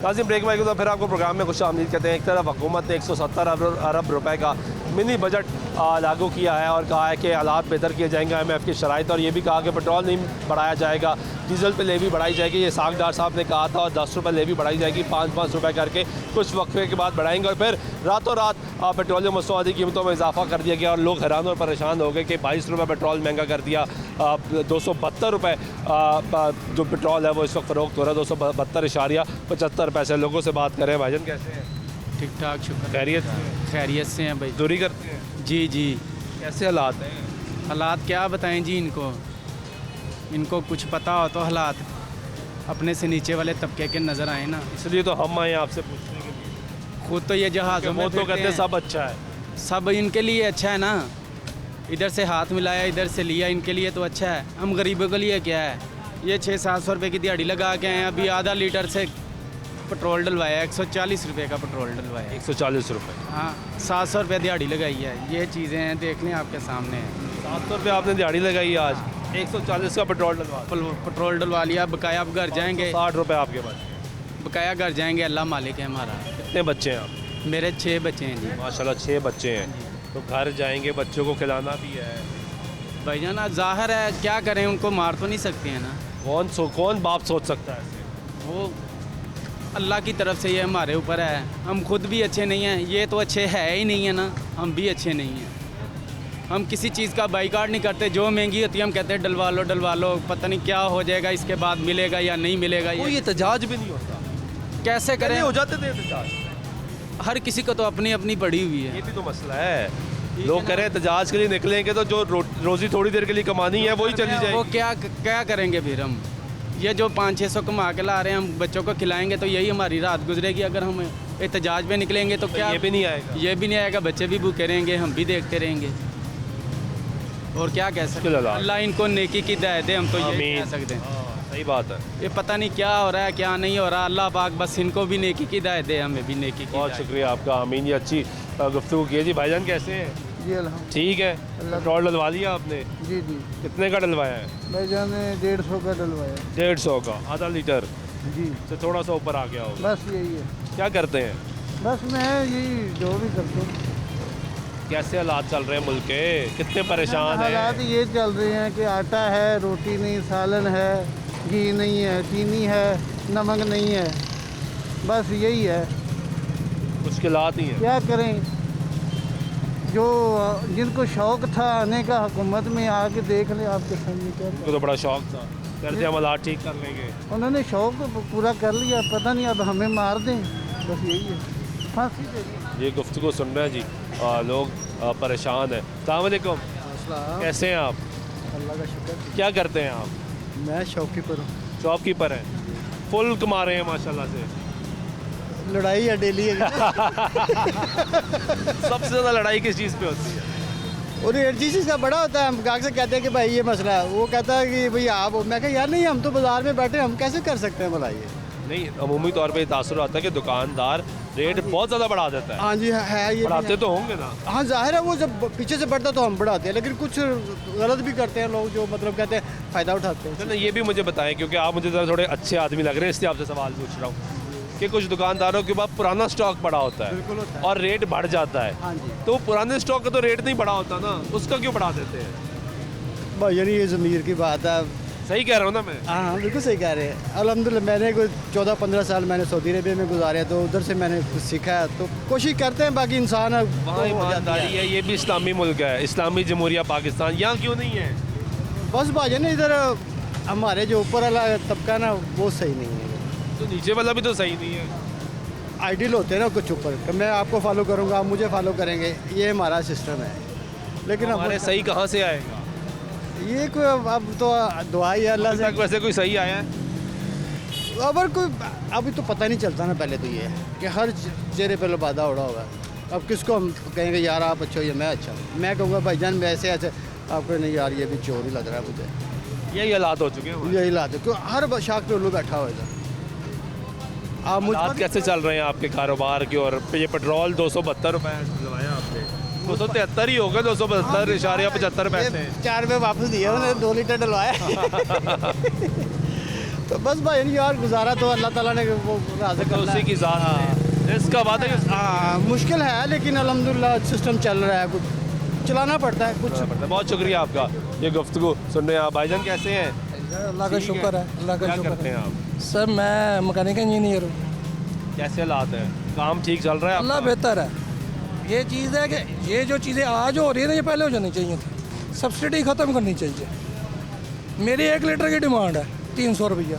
नाज़रीन, ब्रेक में तो फिर आपको प्रोग्राम में खुश आमदीद कहते हैं। एक तरफ हुकूमत ने 170 अरब रुपए का मिनी बजट लागू किया है और कहा है कि हालात बेहतर किए जाएंगे IMF की शराइत, और ये भी कहा कि पेट्रोल नहीं बढ़ाया जाएगा, डीजल पे लेवी बढ़ाई जाएगी। ये सागदार साहब ने कहा था, और 10 रुपये लेवी बढ़ाई जाएगी, 5-5 रुपये करके कुछ वक्फे के बाद बढ़ाएंगे। और फिर रातों रात पेट्रोलियम मसनूआती कीमतों में इजाफा कर दिया गया और लोग हैरान और परेशान हो गए कि 22 रुपये पेट्रोल महंगा कर दिया। 272 रुपये जो पेट्रोल है वो इस वक्त फ़रोख्त हो रहा है, 272.75 पैसे। लोगों से बात करें। भाईजान कैसे हैं? ठीक ठाक, शुक्र। खैरियत से हैं भाई। दूरी करते हैं? जी जी। कैसे हालात हैं? हालात क्या बताएं जी, इनको कुछ पता हो तो हालात अपने से नीचे वाले तबके के नज़र आए ना, इसलिए तो हम आए आपसे पूछने के लिए। खुद तो ये जहाज़ों में वो तो कहते हैं सब अच्छा है, सब इनके लिए अच्छा है ना। इधर से हाथ मिलाया, इधर से लिया, इनके लिए तो अच्छा है, हम गरीबों के लिए क्या है। ये 600-700 रुपये की दिहाड़ी लगा के हैं, अभी आधा लीटर से पेट्रोल डलवाया, 140 रुपये का पेट्रोल डलवाया। 140 रुपये? हाँ, 700 रुपये दिहाड़ी लगाई है। ये चीज़ें हैं, देख लें आपके सामने हैं। 700 रुपये आपने दिहाड़ी लगाई आज, 140 का पेट्रोल डलवा लिया। बकाया आप घर जाएंगे, 60 रुपये आपके पास बकाया घर जाएंगे, अल्लाह मालिक है हमारा। कितने बच्चे हैं आप? मेरे 6 बच्चे हैं जी। माशाल्लाह 6 बच्चे हैं, तो घर जाएंगे, बच्चों को खिलाना भी है। भाईजान आज ज़ाहिर है, क्या करें, उनको मार तो नहीं सकते हैं ना। कौन बाप सोच सकता है ऐसे? वो अल्लाह की तरफ से ये हमारे ऊपर है। हम खुद भी अच्छे नहीं हैं, ये तो अच्छे है ही नहीं है ना, हम भी अच्छे नहीं हैं। हम किसी चीज़ का बाइकाट नहीं करते, जो महंगी होती है हम कहते हैं डलवा लो, पता नहीं क्या हो जाएगा, इसके बाद मिलेगा या नहीं मिलेगा। ये एहतजाज भी नहीं होता, कैसे करें? हो जाते थे एहतजाज, हर किसी को तो अपनी अपनी पड़ी हुई है। ये भी तो मसला है। लोग करें एहतजाज के लिए निकलेंगे तो जो रोज़ी थोड़ी देर के लिए कमानी है वही चली जाएगी। वो क्या करेंगे फिर हम? ये जो 500-600 कमा के ला रहे हैं, हम बच्चों को खिलाएंगे तो यही हमारी रात गुजरेगी। अगर हम एहतजाज में निकलेंगे तो क्या? ये भी नहीं आएगा। ये भी नहीं आएगा, बच्चे भी भूखे रहेंगे, हम भी देखते रहेंगे। और क्या कह सकते हैं? अल्लाह इनको नेकी की हिदायत दे, हम तो ये कह सकते हैं। सही बात है। ये पता नहीं क्या हो रहा है, क्या नहीं हो रहा। अल्लाह पाक बस इनको भी नेकी की हिदायत दे, हमें भी नेकी की। बहुत शुक्रिया आपका आमीन, ये अच्छी गुफ्तगू की है जी। भाईजान कैसे हैं? जी अल्हम्दुलिल्लाह ठीक है। पेट्रोल डलवा लिया आपने? जी जी। कितने का डलवाया है? भाईजान ने 150 का डलवाया। 150 का, आधा लीटर जी से थोड़ा सा ऊपर आ गया होगा। बस यही है। क्या करते हैं? बस मैं यही जो भी करता हूँ। कैसे हालात चल रहे हैं मुल्क के, कितने परेशान हैं? हालात ये चल रहे हैं कि आटा है, रोटी नहीं, सालन है, घी नहीं है, चीनी है, नमक नहीं है, बस यही है। मुश्किलात ही है। क्या करें? जो जिनको शौक़ था आने का हुकूमत में, आके देख ले आपके सामने क्या। उनको तो बड़ा शौक था, करते हम हालात ठीक कर लेंगे। उन्होंने शौक़ पूरा कर लिया, पता नहीं अब हमें मार दें, बस यही है, फांसी दे दें। ये गुफ्तगू सुन रहे हैं जी, लोग परेशान हैं। अस्सलाम वालेकुम, कैसे हैं आप? अल्लाह का शुक्र। क्या करते हैं आप? मैं शॉपकीपर हूँ। शॉपकीपर हैं, फुल कमा रहे हैं माशाल्लाह से। लड़ाई है डेली है। सबसे ज़्यादा लड़ाई किस चीज़ पे होती है? और एक चीज़ का बड़ा होता है, हम गाहक से कहते हैं कि भाई ये मसला है, वो कहता है कि भाई आप, मैं कहा यार नहीं, हम तो बाज़ार में बैठे, हम कैसे कर सकते हैं भला ये। नहीं, अमूमी तौर पे तासुर आता है कि दुकानदार रेट बहुत ज़्यादा बढ़ा देता है। हाँ जी, है ये बढ़ाते तो होंगे ना? हाँ जाहिर है, वो जब पीछे से बढ़ता तो हम बढ़ाते हैं, लेकिन कुछ गलत भी करते हैं लोग, जो मतलब कहते हैं फ़ायदा उठाते हैं। चलो ये भी मुझे बताएं, क्योंकि आप मुझे थोड़े अच्छे आदमी लग रहे हैं, इसलिए आपसे सवाल पूछ रहा हूँ कि कुछ दुकानदारों के पास पुराना स्टॉक पड़ा होता है, बिल्कुल होता है, और रेट बढ़ जाता है। हाँ जी। तो पुराने स्टॉक का तो रेट नहीं बढ़ा होता ना, उसका क्यों बढ़ा देते हैं? भाई यानी ये ज़मीर की बात है। सही कह रहा हूँ ना मैं? हाँ बिल्कुल सही कह रहे हैं। अल्हम्दुलिल्लाह मैंने कोई 14-15 साल मैंने सऊदी अरबिया में गुजारे, तो उधर से मैंने कुछ सीखा है, तो कोशिश करते हैं, बाकी इंसान वहाँ ईमानदारी है। ये भी इस्लामी मुल्क है, इस्लामी जमहूरिया पाकिस्तान, यहाँ क्यों नहीं है? बस भाई ना इधर हमारे जो ऊपर वाला तबका ना वो सही नहीं है, तो नीचे वाला भी तो सही नहीं है। आइडियल होते हैं ना कुछ ऊपर कि मैं आपको फॉलो करूँगा, आप मुझे फॉलो करेंगे, ये हमारा सिस्टम है। लेकिन हमारे सही कहाँ से आएगा? ये कोई अब तो दुआ ही है अल्लाह से। वैसे कोई सही आया है? अगर कोई अभी तो पता नहीं चलता ना, पहले तो ये है कि हर चेहरे पे लबादा उड़ा होगा। अब किसको हम कहेंगे यार आप अच्छा हो या मैं अच्छा हूँ? मैं कहूँगा भाईजान मैं ऐसे आपको नहीं यार ये भी चोर ही लग रहा है मुझे। यही हालात हो चुके हैं, यही हालात है, क्यों हर शाख पे उल्लू बैठा हुआ है। आप मुझे कैसे चल रहे हैं आपके कारोबार की? और ये पेट्रोल 272 रुपये दिलवाया आपने, 273 ही होगा, 272.75 पैसे 4 रुपये वापस दिए उन्होंने, 2 लीटर डलवाया। तो बस भाई यार गुजारा तो अल्लाह ताला ने वो राज़ करना उसी की ज़ात है, इसका बात है। हाँ मुश्किल है, लेकिन अल्हम्दुलिल्लाह सिस्टम चल रहा है, कुछ चलाना पड़ता है कुछ। बहुत शुक्रिया आपका ये गुफ्तगू सुनने। आप भाईजान कैसे हैं? अल्लाह का शुक्र है, अल्लाह का शुक्र। क्या करते हैं आप? सर मैं मैकेनिक इंजीनियर हूँ। कैसे हालात हैं? काम ठीक चल रहा है? अल्लाह बेहतर है। ये चीज़ है कि ये जो चीज़ें आज हो रही है ना, ये पहले हो जानी चाहिए थी। सब्सिडी ख़त्म करनी चाहिए। मेरी 1 लीटर की डिमांड है 300 रुपया।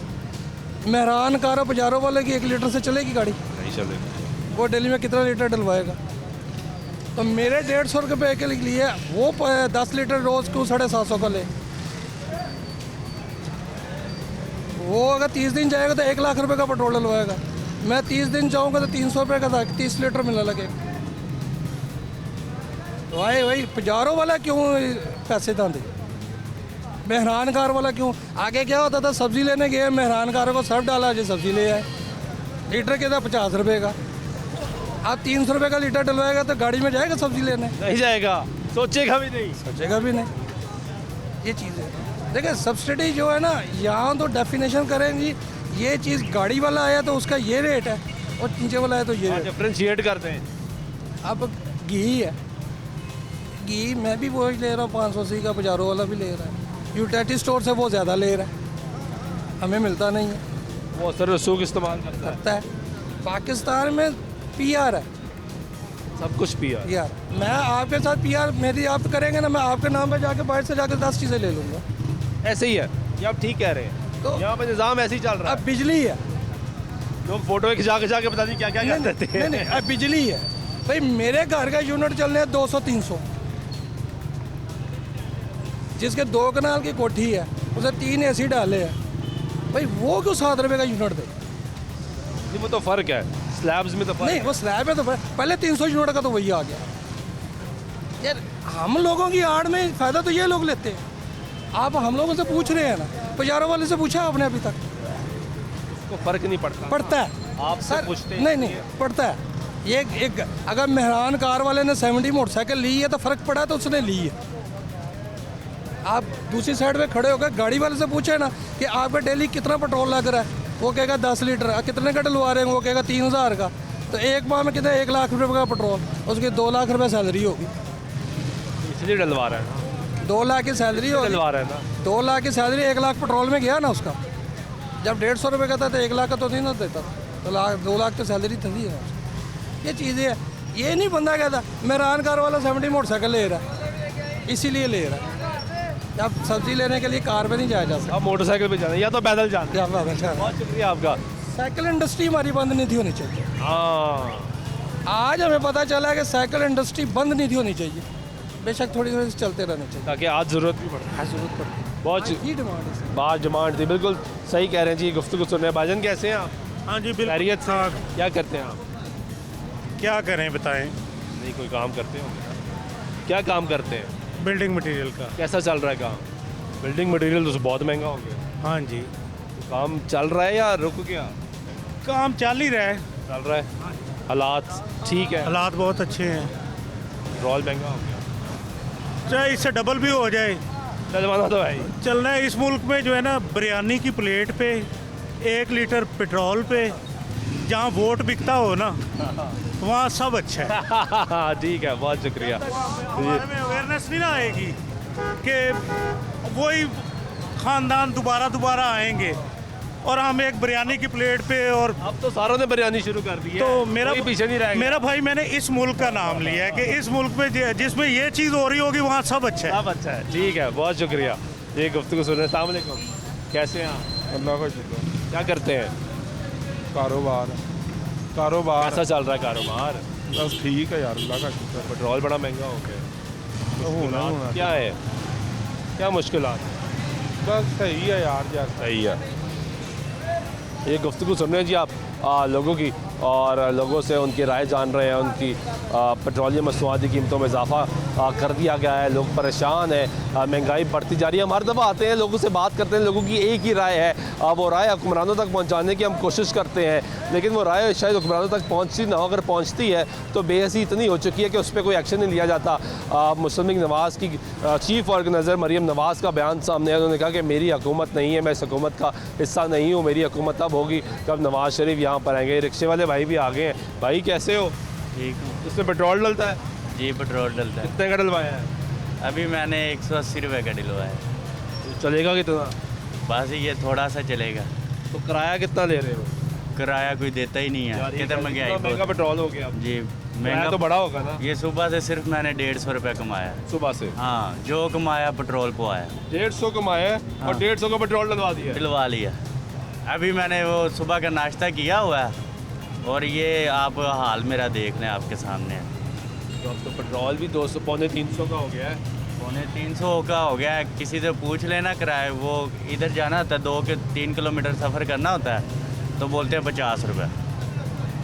मेहरान कारो पजारो वाले की 1 लीटर से चलेगी गाड़ी? नहीं चलेगी। वो दिल्ली में कितना लीटर डलवाएगा? तो मेरे 150 रुपये के लिए वो 10 लीटर रोज़ क्यों 750 का ले? वो अगर 30 दिन जाएगा तो 1 लाख रुपए का पेट्रोल डलवाएगा। मैं 30 दिन जाऊंगा तो 300 रुपये का 30 लीटर मिलने लगेगा। वही पजारों वाला क्यों पैसे ना दे, मेहरान कार वाला क्यों? आगे क्या होता था, सब्जी लेने गए, मेहरान कार को सर्फ डाला, जो सब्जी ले आए, लीटर के था 50 रुपये का। आप 300 रुपये का लीटर डलवाएगा तो गाड़ी में जाएगा सब्जी लेने? नहीं जाएगा, सोचेगा भी नहीं। सोचेगा भी नहीं। ये चीज़ है। देखिए सब्सिडी जो है ना, यहाँ तो डेफिनेशन करेंगी, ये चीज़ गाड़ी वाला आया तो उसका ये रेट है और नीचे वाला है तो ये रेट। डिफरेंशिएट करते हैं। अब घी है, घी मैं भी वही ले रहा हूँ 580 का, बाजारों वाला भी ले रहा है, यूटिलिटी स्टोर से वो ज़्यादा ले रहा है, हमें मिलता नहीं है। वो सर रसूख इस्तेमाल करता है। पाकिस्तान में PR है, सब कुछ PR। मैं आपके साथ PR मेरी आप करेंगे ना, मैं आपके नाम पे जाके बाहर से जाकर 10 चीज़ें ले लूँगा। ऐसे ही है, ये आप ठीक कह रहे हैं। तो यहाँ पे निज़ाम ऐसे ही चल रहा है। अब बिजली है, लोग फोटो खिंचा के पता नहीं क्या क्या कर देते हैं। नहीं, अब बिजली है भाई, मेरे घर का यूनिट चल रहे हैं 200-300, जिसके 2 कनाल की कोठी है उसे 3 AC डाले हैं भाई, वो क्यों 7 रुपये का यूनिट दे? वो तो फ़र्क है, स्लैब्स में तो फर्क नहीं, वो स्लैब है तो पहले 300 यूनिट का तो वही आ गया यार। हम लोगों की आड़ में फ़ायदा तो ये लोग लेते हैं। आप हम लोगों से पूछ रहे हैं ना, बाजारों वाले से पूछा आपने अभी तक? को फ़र्क नहीं पड़ता। पड़ता है आप सर, पूछते नहीं पड़ता है। एक अगर मेहरान कार वाले ने 70 मोटरसाइकिल ली है तो फ़र्क पड़ा तो उसने ली है। आप दूसरी साइड पे खड़े होकर गाड़ी वाले से पूछे ना कि आपका डेली कितना पेट्रोल लग रहा है, वो कहेगा 10 लीटर। कितने का डलवा रहे हैं, वो कहेगा 3000 का। तो एक माह में कितना 1 लाख रुपये का पेट्रोल, उसकी 2 लाख रुपये सैलरी होगी, इसलिए डलवा रहा है। 2 लाख की सैलरी होगी, डलवा रहा है ना। 2 लाख की सैलरी 1 लाख पेट्रोल में गया ना उसका। जब 150 रुपये का था तो 1 लाख का तो नहीं ना देता, तो 2 लाख की सैलरी थी है। ये चीज़ें है, ये नहीं बंदा कहता मेहरान कार वाला 70 मोटरसाइकिल ले रहा है, इसीलिए ले रहा है। आप सब्जी लेने के लिए कार पे नहीं जाया जा सकता, आप मोटरसाइकिल पे जाना या तो पैदल जाना। बहुत शुक्रिया आपका। साइकिल इंडस्ट्री हमारी बंद नहीं थी होनी चाहिए। हाँ, आज हमें पता चला है कि साइकिल इंडस्ट्री बंद नहीं थी होनी चाहिए, बेशक थोड़ी थोड़ी चलते रहने चाहिए, ताकि आज ज़रूरत भी पड़ती है। ज़रूरत पड़ती है, बहुत ही डिमांड है। बात डिमांड थी, बिल्कुल सही कह रहे हैं जी। गुफ्तगू सुन रहे हैं। भाईजान कैसे हैं आप? हाँ जी बिल्कुल। खैरियत से? क्या करते हैं आप? क्या करें बताएं? नहीं, कोई काम करते हो? क्या काम करते हैं? बिल्डिंग मटेरियल का। कैसा चल रहा है काम? बिल्डिंग मटेरियल तो बहुत महंगा हो गया। हाँ जी। तो काम चल रहा है या रुक गया? काम चल ही रहा है। चल रहा है। हालात ठीक है? हालात बहुत अच्छे हैं। पेट्रोल महंगा हो गया, चाहे इससे डबल भी हो जाए, डलवाना तो भाई चलना है। इस मुल्क में जो है ना, बिरयानी की प्लेट पे 1 लीटर पेट्रोल पे जहाँ वोट बिकता हो ना, वहाँ सब अच्छा है। ठीक है, बहुत शुक्रिया। हमारे में अवेयरनेस नहीं ना आएगी कि वही ख़ानदान दोबारा आएंगे और हम एक बिरयानी की प्लेट पे। और अब तो सारों ने बिरयानी शुरू कर दी है, तो मेरा पीछे नहीं रहेगा। मेरा भाई, मैंने इस मुल्क का नाम लिया है कि इस मुल्क में जिसमें ये चीज़ हो रही होगी वहाँ सब अच्छा है। सब अच्छा है, ठीक है, बहुत शुक्रिया। ये गुफ्तगू सुन रहे हैं। अस्सलाम वालेकुम, कैसे हैं आप? अल्लाह का शुक्र। क्या करते हैं? कारोबार कैसा चल रहा है कारोबार? बस ठीक है यार, अल्लाह का शुक्र। पेट्रोल बड़ा महंगा हो गया। होना क्या है, क्या मुश्किलात? बस सही है यार, सही है। ये गुफ्तगू सुन रहे हैं जी आप लोगों की, और लोगों से उनकी राय जान रहे हैं। उनकी पेट्रोलियम मसनूआत की कीमतों में इजाफा कर दिया गया है, लोग परेशान हैं, महंगाई बढ़ती जा रही है। हम हर दफ़ा आते हैं, लोगों से बात करते हैं, लोगों की एक ही राय है, वो राय हुक्मरानों तक पहुंचाने की हम कोशिश करते हैं, लेकिन वो राय शायद हुक्मरानों तक पहुंचती ना हो। अगर पहुंचती है तो बेहसी इतनी हो चुकी है कि उस पर कोई एक्शन नहीं लिया जाता। मुस्लिम लीग नवाज़ की चीफ ऑर्गेनाइज़र मरीम नवाज़ का बयान सामने आया। उन्होंने कहा कि मेरी हुकूमत नहीं है, मैं इस हुकूमत का हिस्सा नहीं हूँ, मेरी हुकूमत तब होगी जब नवाज़ शरीफ यहाँ पर आएंगे। रिक्शे वाले भाई भी आ गए हैं। भाई कैसे हो? ठीक हूँ। इसमें पेट्रोल डलता है? जी पेट्रोल डलता है। कितने का डलवाया है? अभी मैंने 180 रुपये का डलवाया है। तो चलेगा कितना? बस ये थोड़ा सा चलेगा। तो किराया कितना ले रहे हो? किराया कोई देता ही नहीं है, किधर महंगाई महंगा पेट्रोल हो गया। जी महंगा तो बड़ा होगा ना। ये सुबह से सिर्फ मैंने 150 रुपये कमाया। सुबह से? हाँ, जो कमाया पेट्रोल को आया। 150 कमाया और 150 का पेट्रोल डलवा दिया? डलवा लिया। अभी मैंने वो सुबह का नाश्ता किया हुआ है और ये आप हाल मेरा देख लें, आपके सामने है। तो अब तो पेट्रोल भी 200 पौने 300 का हो गया है। पौने 300 का हो गया है। किसी से पूछ लेना किराया, वो इधर जाना होता है 2 के 3 किलोमीटर सफ़र करना होता है तो बोलते हैं 50 रुपये।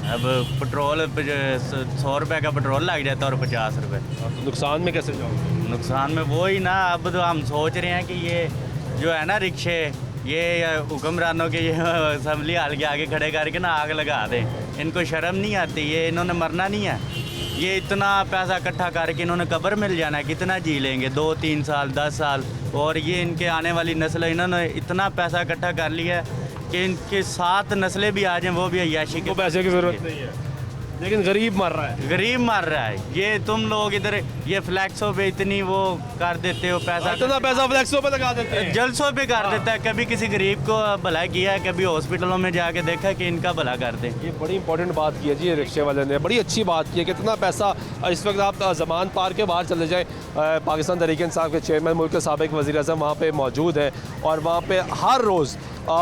अब पेट्रोल 100 रुपये का पेट्रोल लग जाता है और 50 रुपये। तो नुकसान में कैसे जाओगे? नुकसान में वो ही ना, अब तो हम सोच रहे हैं कि ये जो है ना रिक्शे, ये हुक्मरानों के ये असम्बली हाल के आगे खड़े करके ना आग लगा दें। इनको शर्म नहीं आती, ये इन्होंने मरना नहीं है। ये इतना पैसा इकट्ठा करके इन्होंने कब्र मिल जाना है, कितना जी लेंगे 2-3 साल 10 साल। और ये इनके आने वाली नस्ल, इन्होंने इतना पैसा इकट्ठा कर लिया है कि इनके 7 नस्लें भी आ जाएं वो भी अय्याशी के पैसे की ज़रूरत नहीं है, लेकिन गरीब मर रहा है। गरीब मर रहा है। ये तुम लोग इधर ये फ्लैक्सों पे इतनी वो कर देते हो, पैसा इतना पैसा फ्लैक्सों पे लगा देते हैं, जलसों पे कर देता है। कभी किसी गरीब को भला किया है, कभी हॉस्पिटलों में जाके देखा कि इनका भला कर दें। ये बड़ी इंपॉर्टेंट बात की है जी, रिक्शे वाले ने बड़ी अच्छी बात की है। कितना पैसा इस वक्त आप ज़मान पार्क के बाहर चले जाएँ, पाकिस्तान तहरीक इंसाफ के चेयरमैन मुल्क के साबिक वज़ीर आज़म वहाँ पर मौजूद है और वहाँ पर हर रोज़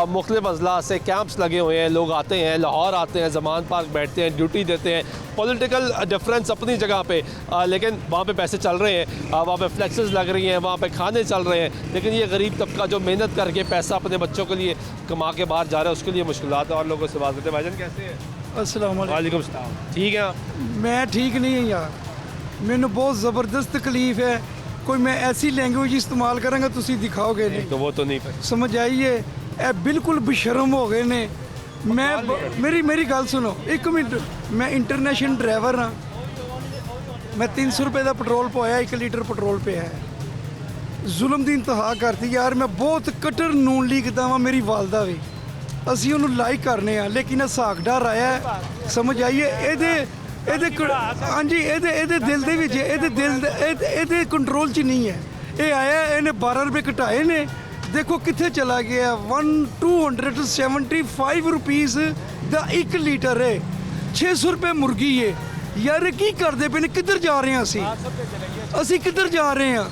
मुख्तलिफ अजला से कैंप्स लगे हुए हैं। लोग आते हैं, लाहौर आते हैं, ज़मान पार्क बैठते हैं, ड्यूटी देते हैं। पॉलिटिकल डिफरेंस अपनी जगह पे, लेकिन वहाँ पे पैसे चल रहे हैं, वहाँ पे फ्लेक्सेस लग रही हैं, वहाँ पे खाने चल रहे हैं। लेकिन ये गरीब तबका जो मेहनत करके पैसा अपने बच्चों के लिए कमा के बाहर जा रहा है, उसके लिए मुश्किलात है। और लोगों से बात करते हैं। भाईजान कैसे हैं? अस्सलाम वालेकुम सलाम। ठीक है? मैं ठीक नहीं हूँ यार, मैंने बहुत ज़बरदस्त तकलीफ है। कोई मैं ऐसी लैंग्वेज इस्तेमाल करूँगा तुसी दिखाओगे नहीं, तो वो तो नहीं समझ आइए। ए बिल्कुल बेशर्म हो गए ने। मैं मेरी गल सुनो एक मिनट, मैं इंटरनेशनल ड्राइवर हाँ, मैं 300 रुपये का पेट्रोल पाया, 1 लीटर पेट्रोल पे है। जुल्म की इंतहा करती यार। मैं बहुत कट्टर नून लीग दा वां, मेरी वालदा भी, असी उन्होंने लाइक करने हैं, लेकिन साख डर आया है। समझ आइए हाँ जी, एदे दिल दे विच, एदे कंट्रोल च नहीं है। ये आया, इन्हें 12 रुपये घटाए ने, देखो कितने चला गया। 275 रुपीज़ दा 1 लीटर है, 600 रुपये मुर्गी है। यार की करते पे ने, किधर जा रहे हैं असी किधर जा रहे हैं?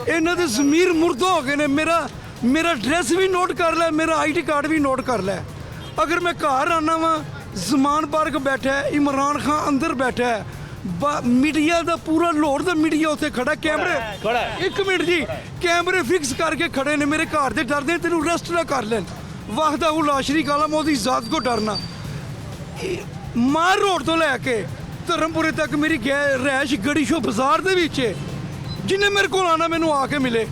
इन्हों के ज़मीर मुर्दा हो गए ने। मेरा ड्रेस भी नोट कर लै, मेरा ID कार्ड भी नोट कर लै। अगर मैं घर आना वा, ज़मान पार्क बैठा है, इमरान खान अंदर बैठा है, मीडिया का पूरा लाहौर का मीडिया उत्थे खड़ा, कैमरे 1 मिनट जी, कैमरे फिक्स करके खड़े ने। मेरे घर से डरते तेन अरेस्ट ना कर लें। वाहदा ला शरीक आला, मैं उसकी ज़ात को डरना। मार रोड तो लैके धर्मपुरे तक मेरी रैश गड़ी शो बाजार के विच, जिन्हें मेरे को आना मैनू आके मिले।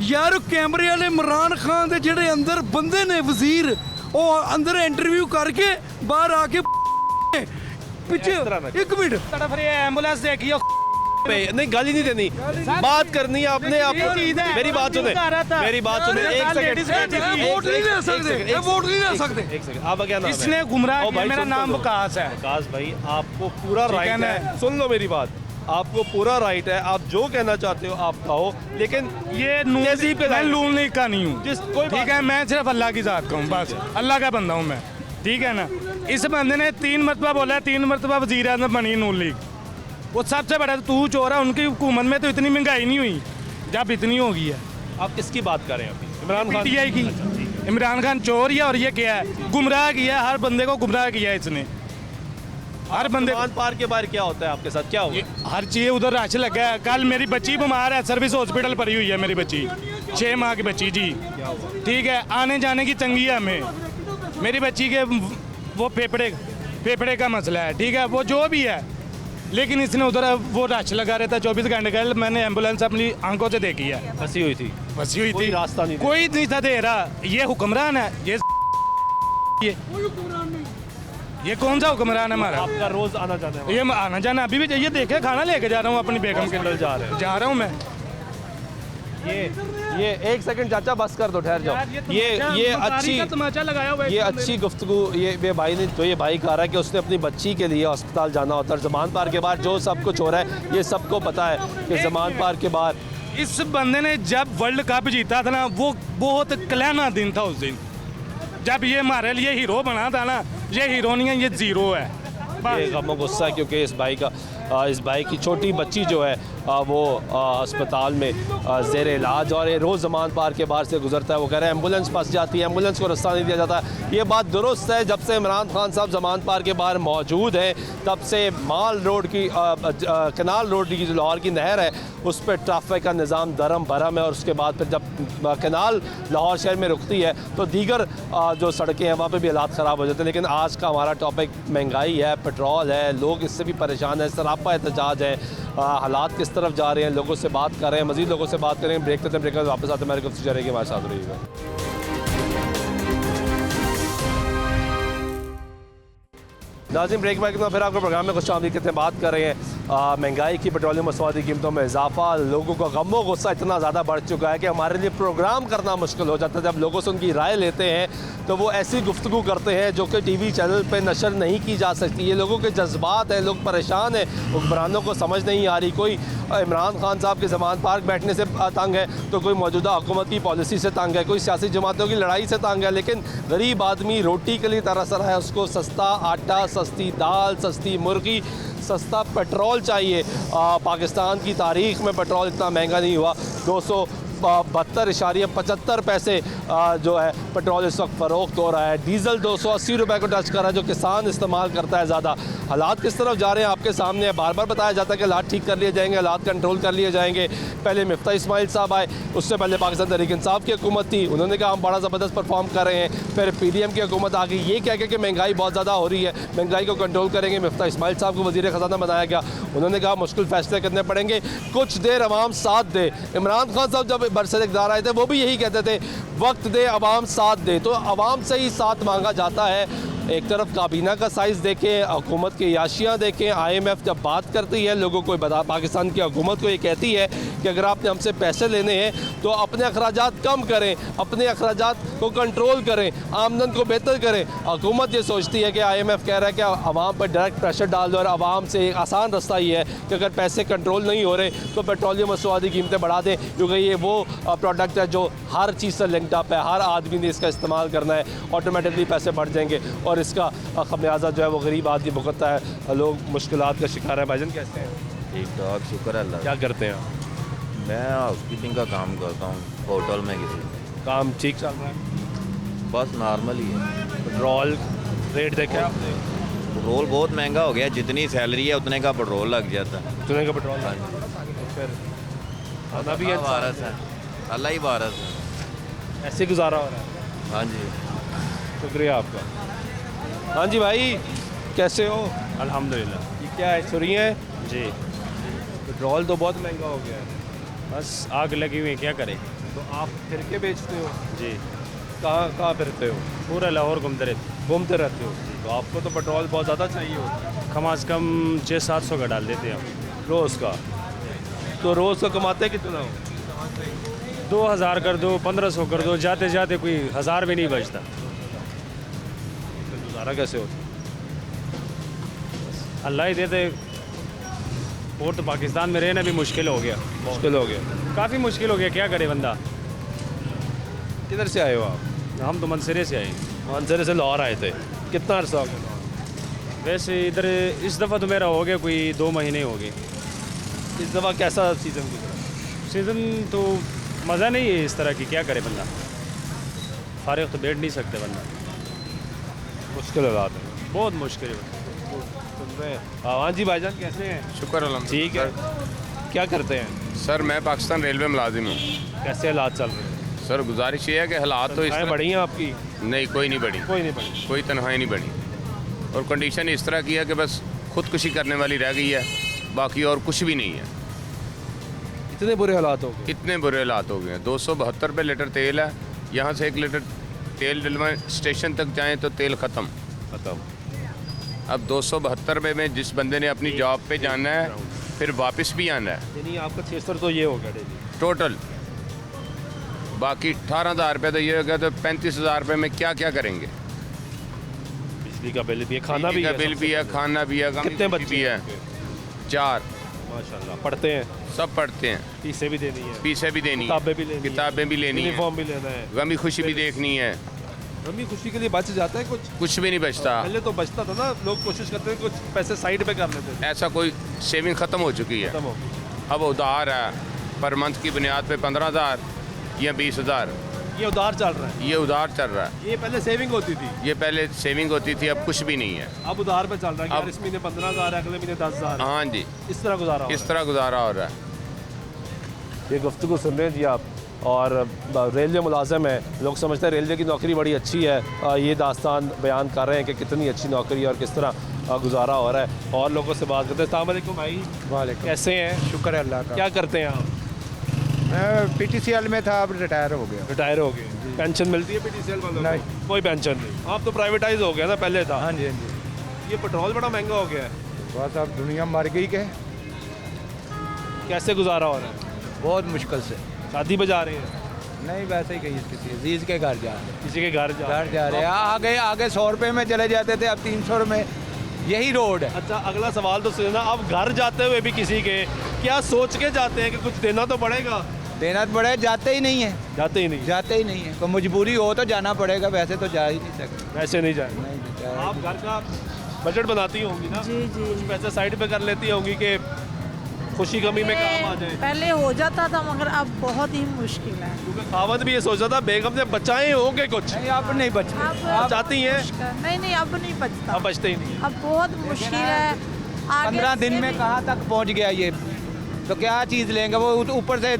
यार कैमरे वाले इमरान खान के जेडे अंदर बंदे ने वजीर, वो अंदर इंटरव्यू करके बाहर आके पीछे 1 मिनट फिर एम्बुलेंस देखियो नहीं, गाली नहीं देनी, बात करनी है आपने। आप मेरी बात सुने, मेरी बात सुने। 1 सेकंड, वोट नहीं ले सकते, वोट नहीं ले सकते। 1 सेकंड, आप क्या नाम है? इसने गुमराह किया। मेरा नाम विकास है। विकास भाई, आपको पूरा राइट है, सुन लो मेरी बात, आपको पूरा राइट है, आप जो कहना चाहते हो आप कहो, लेकिन ये मैं नून लीग का नहीं हूँ, ठीक है? मैं सिर्फ अल्लाह की ज़ात का हूँ, बस अल्लाह का बंदा हूँ मैं, ठीक है ना? इस बंदे ने 3 मरतबा बोला है, 3 मरतबा वज़ीर आज़म बनी नून लीग। वो सबसे बड़ा तू चोर है। उनकी हुकूमत में तो इतनी महंगाई नहीं हुई जब इतनी हो गई है। आप किसकी बात कर रहे हैं अभी? इमरान खान PTI की। इमरान खान चोर है, और ये क्या है? गुमराह किया, हर बंदे को गुमराह किया इसने। हर बंदे पार के बाहर क्या होता है आपके साथ, क्या हुआ? हर चीज़ उधर रश लगा है। कल मेरी बच्ची बीमार है, सर्विस हॉस्पिटल पड़ी हुई है मेरी बच्ची, 6 माह की बच्ची जी, ठीक है? आने जाने की तंगी है हमें। मेरी बच्ची के वो फेफड़े का मसला है, ठीक है? वो जो भी है, लेकिन इसने उधर वो रश लगा रहता है 24 घंटे। कल मैंने एम्बुलेंस अपनी आंखों से देखी है, फंसी हुई थी, कोई रास्ता नहीं, कोई नहीं था दे रहा। ये हुक्मरान है, ये कौन सा हुक्मरान है हमारा? आपका रोज आना जाना है? ये आना जाना अभी भी चाहिए। देखे खाना लेके जा रहा हूँ अपनी बेगम के, जा रहा हूँ मैं। ये 1 सेकंड चाचा, बस कर दो, ठहर जाओ। ये अच्छी तमाचा लगाया हुआ है, ये अच्छी गुफ्तगू। ये भाई ने तो ये भाई कह रहा है कि उसने अपनी बच्ची के लिए अस्पताल जाना होता है। ज़मान पार्क के बाहर जो सब कुछ हो रहा है, ये सबको पता है कि ज़मान पार्क के बाहर इस बंदे ने जब वर्ल्ड कप जीता था ना, वो बहुत कल्याणा दिन था उस दिन, जब ये हमारे लिए हीरो बना था ना। ये हीरो नहीं है, ये जीरो है। ये गम गुस्सा है, क्योंकि इस भाई का इस भाई की छोटी बच्ची जो है वो अस्पताल में ज़ेर इलाज, और ये रोज़ जमान पार के बाहर से गुजरता है। वो कह रहे हैं एम्बुलेंस फंस जाती है, एम्बुलेंस को रास्ता नहीं दिया जाता। ये बात दुरुस्त है, जब से इमरान खान साहब जमान पार के बाहर मौजूद हैं तब से माल रोड की कनाल रोड की जो लाहौर की नहर है उस पर ट्रैफिक का निज़ाम दरम भरम है, और उसके बाद फिर जब कनाल लाहौर शहर में रुकती है तो दीगर जो सड़कें हैं वहाँ पे भी हालात ख़राब हो जाते हैं। लेकिन आज का हमारा टॉपिक महंगाई है, पेट्रोल है, लोग इससे भी परेशान हैं, सरापा एहतजाज है, हालात किस तरफ जा रहे हैं, लोगों से बात कर रहे हैं, मज़ीद लोगों से बात करेंगे। ब्रेक करते हैं, ब्रेक वापस आते हैं, हमारी गुफ्तगू रहेगी, हमारे साथ रहिएगा। नाज़रीन, ब्रेक बैक में फिर आपके प्रोग्राम में कुछ आमदी करते बात कर रहे हैं महंगाई की, पेट्रोलियम मसवादी कीमतों में इजाफा। लोगों का गम गुस्सा इतना ज़्यादा बढ़ चुका है कि हमारे लिए प्रोग्राम करना मुश्किल हो जाता है। जब लोगों से उनकी राय लेते हैं तो वो ऐसी गुफ्तगू करते हैं जो कि टीवी चैनल पे नशर नहीं की जा सकती। ये लोगों के जज्बात हैं, लोग परेशान हैं, हुक्मरानों को समझ नहीं आ रही। कोई इमरान खान साहब के ज़मान पार्क बैठने से तंग है तो कोई मौजूदा हुकूमत की पॉलिसी से तंग है, कोई सियासी जमातों की लड़ाई से तंग है। लेकिन गरीब आदमी रोटी के लिए तरस रहा है, उसको सस्ता आटा, सस्ती दाल, सस्ती मुर्गी, सस्ता पेट्रोल चाहिए। पाकिस्तान की तारीख़ में पेट्रोल इतना महंगा नहीं हुआ। 272.75 पैसे जो है पेट्रोल इस वक्त फ़रोख्त हो रहा है। डीज़ल 280 रुपये को टच कर रहा है, जो किसान इस्तेमाल करता है ज़्यादा। हालात किस तरफ जा रहे हैं आपके सामने है। बार बार बताया जाता है कि हालात ठीक कर लिए जाएंगे, हालात कंट्रोल कर लिए जाएंगे। पहले मिफ्ता इस्माइल साहब आए, उससे पहले पाकिस्तान तहरीक इंसाफ की हुकूमत थी, उन्होंने कहा हम बड़ा ज़बरदस्त परफॉर्म कर रहे हैं। फिर PDM की हुकूमत आ गई, ये कह के कि महंगाई बहुत ज़्यादा हो रही है, महंगाई को कंट्रोल करेंगे। मिफ्ता इस्माइल साहब को वज़ीर ख़जाना बनाया गया, उन्होंने कहा मुश्किल फ़ैसले करने पड़ेंगे, कुछ देर अवाम साथ दे। इमरान खान साहब जब बरसर इक़्तिदार आए थे वो भी यही कहते थे, वक्त दे अवाम साथ दे। तो अवाम से ही साथ मांगा जाता है। एक तरफ काबीना का साइज़ देखें, हुकूमत की याशियाँ देखें। IMF जब बात करती है लोगों को पाकिस्तान की हुकूमत को ये कहती है कि अगर आपने हमसे पैसे लेने हैं तो अपने अखराजात कम करें, अपने अखराजात को कंट्रोल करें, आमदन को बेहतर करें। हुकूमत ये सोचती है कि IMF कह रहा है कि आवाम पर डायरेक्ट प्रेशर डाल दो, और आवाम से एक आसान रास्ता ये है कि अगर पैसे कंट्रोल नहीं हो रहे तो पेट्रोलियम मसवादी कीमतें बढ़ा दें, क्योंकि ये वो प्रोडक्ट है जो हर चीज़ से लिंक्ड अप है, हर आदमी ने इसका इस्तेमाल करना है, ऑटोमेटिकली पैसे बढ़ जाएंगे और इसका खमियाजा जो है वो गरीब आदमी भुगतता है। लोग मुश्किलात का शिकार है। भाईजान कैसे हैं? ठीक ठाक, शुक्र है अल्लाह। क्या करते हैं आप? मैं हाउसकीपिंग का काम करता हूँ होटल में। किसी काम ठीक चल रहा है? बस नॉर्मल ही है। पेट्रोल रेट देखे आपने? पेट्रोल बहुत महंगा हो गया, जितनी सैलरी है उतने का पेट्रोल लग जाता है। उतने का पेट्रोल फिर आना भी है, वारस है, अल्लाह ही वारस है, ऐसे गुजारा हो रहा है। हाँ जी, शुक्रिया आपका। हाँ जी भाई, कैसे हो? अल्हम्दुलिल्लाह। ये क्या है, छुरी है जी? पेट्रोल तो बहुत महंगा हो गया है। बस आग लगी हुई है, क्या करें। तो आप फिर के बेचते हो? जी। कहाँ फिरते हो? पूरा लाहौर घूमते रहते हो? तो आपको तो पेट्रोल बहुत ज़्यादा चाहिए होता है। कम अज़ कम 600-700 का डाल देते हैं हम रोज़ का। तो रोज़ का कमाते कितना हो? 2000 कर दो, 1500 कर दो, जाते जाते कोई 1000 भी नहीं बचता। गुजारा कैसे होता? अल्लाह ही देते। और तो पाकिस्तान में रहना भी मुश्किल हो गया। काफ़ी मुश्किल हो गया, क्या करे बंदा। किधर से आए हो आप? हम तो मनसरे से आए। मनसरे से लाहौर आए थे? कितना अर्सा हो गया? वैसे इधर इस दफ़ा तो मेरा हो गया कोई 2 महीने हो गए। इस दफ़ा कैसा सीज़न गुजरा? सीज़न तो मज़ा नहीं है इस तरह की, क्या करे बंदा। फारिग तो बैठ नहीं सकते बंदा, मुश्किल हालात है, बहुत मुश्किल है। हाँ जी भाईजान, कैसे हैं? शुक्र अल्हम्दुलिल्लाह। ठीक है। क्या करते हैं? सर मैं पाकिस्तान रेलवे मुलाजिम हूँ। कैसे हालात चल रहे हैं? सर गुजारिश ये है कि हालात तो इस तरह बढ़ी हैं आपकी? नहीं, कोई नहीं बढ़ी, कोई तनख्वाही नहीं बढ़ी। और कंडीशन इस तरह की है कि बस खुदकुशी करने वाली रह गई है, बाकी और कुछ भी नहीं है। इतने बुरे हालात हो गए? इतने बुरे हालात हो गए हैं। 272 रुपये लीटर तेल है, यहाँ से 1 लीटर तेल डलवाएं स्टेशन तक जाएँ तो तेल ख़त्म। अब 272 रुपये में जिस बंदे ने अपनी जॉब पे जाना है फिर वापस भी आना है, यानी आपका 600 तो ये हो गया डेली टोटल। बाकी 18,000 रुपये तो ये हो गया, तो 35,000 रुपये में क्या क्या करेंगे। बिजली का बिल भी है, खाना भी है, बिल भी है, खाना भी है, कितने बच्चे भी है? 4। माशाल्लाह। पढ़ते हैं? सब पढ़ते हैं। फीसें भी देनी है? फीसें भी देनी है, किताबें भी लेनी है, यूनिफॉर्म भी लेना है, गमी खुशी भी देखनी है। गमी खुशी के लिए बच जाता है कुछ भी नहीं बचता। पहले तो बचता था ना, लोग कोशिश करते थे कुछ पैसे साइड पे कर लेते थे। ऐसा कोई सेविंग ख़त्म हो चुकी है। खत्म हो गई। अब उधार है, पर मंथ की बुनियाद पे 15,000 या 20,000, ये उधार चल रहा है। ये उधार चल रहा है। ये पहले सेविंग होती थी। ये पहले सेविंग होती थी, अब कुछ भी नहीं है। अब उधार पे चल रहा है कि अब- यार इस महीने 15,000 है, अगले महीने 10,000 है। हाँ जी, इस तरह गुजारा हो इस तरह गुजारा हो रहा है। ये गुफ्तगू सुन रहे हैं जी आप। और रेलवे मुलाजिम है, लोग समझते हैं रेलवे की नौकरी बड़ी अच्छी है। ये दास्तान बयान कर रहे हैं कि कितनी अच्छी नौकरी है और किस तरह गुजारा हो रहा है। और लोगों से बात करते हैं। अस्सलाम वालेकुम भाई। वालेकुम। कैसे हैं? शुक्र है अल्लाह का। क्या करते हैं आप? मैं पीटीसीएल में था, अब रिटायर हो गया। रिटायर हो गए। पेंशन मिलती है पीटीसीएल वालों को? नहीं। कोई पेंशन नहीं। आप तो प्राइवेटाइज हो गया ना, पहले था। हाँ जी, हाँ जी। ये पेट्रोल बड़ा महंगा हो गया है। बस अब दुनिया मर गई के। कैसे गुजारा हो रहा है? बहुत मुश्किल से। शादी पे जा रहे हैं? नहीं, वैसे ही कहीं किसी अजीज के घर जा रहे हैं। किसी के घर घर जा रहे हैं। आगे 100 रुपये में चले जाते थे, अब 300 में। यही रोड है। अच्छा, अगला सवाल तो सुनना, अब घर जाते हुए भी किसी के क्या सोच के जाते हैं कि कुछ देना तो पड़ेगा? देना तो पड़ेगा, जाते ही नहीं है। जाते ही नहीं? जाते ही नहीं है। कोई मजबूरी हो तो जाना पड़ेगा, वैसे तो जा ही नहीं सकते। वैसे नहीं जाए। आप घर का बजट बनाती होंगी ना? जी जी। कुछ पैसे साइड पे कर लेती होंगी कि खुशी गमी में काम आ जाए। पहले हो जाता था, मगर अब बहुत ही मुश्किल है। क्योंकि खावत भी ये सोचता था बेगम से बचाए होंगे कुछ। नहीं, अब नहीं बचते। अब चाहती हैं? नहीं, अब नहीं बचता। अब बचते ही नहीं। अब बहुत मुश्किल है। 15 दिन में कहाँ तक पहुँच गया ये, तो क्या चीज़ लेंगे? वो ऊपर से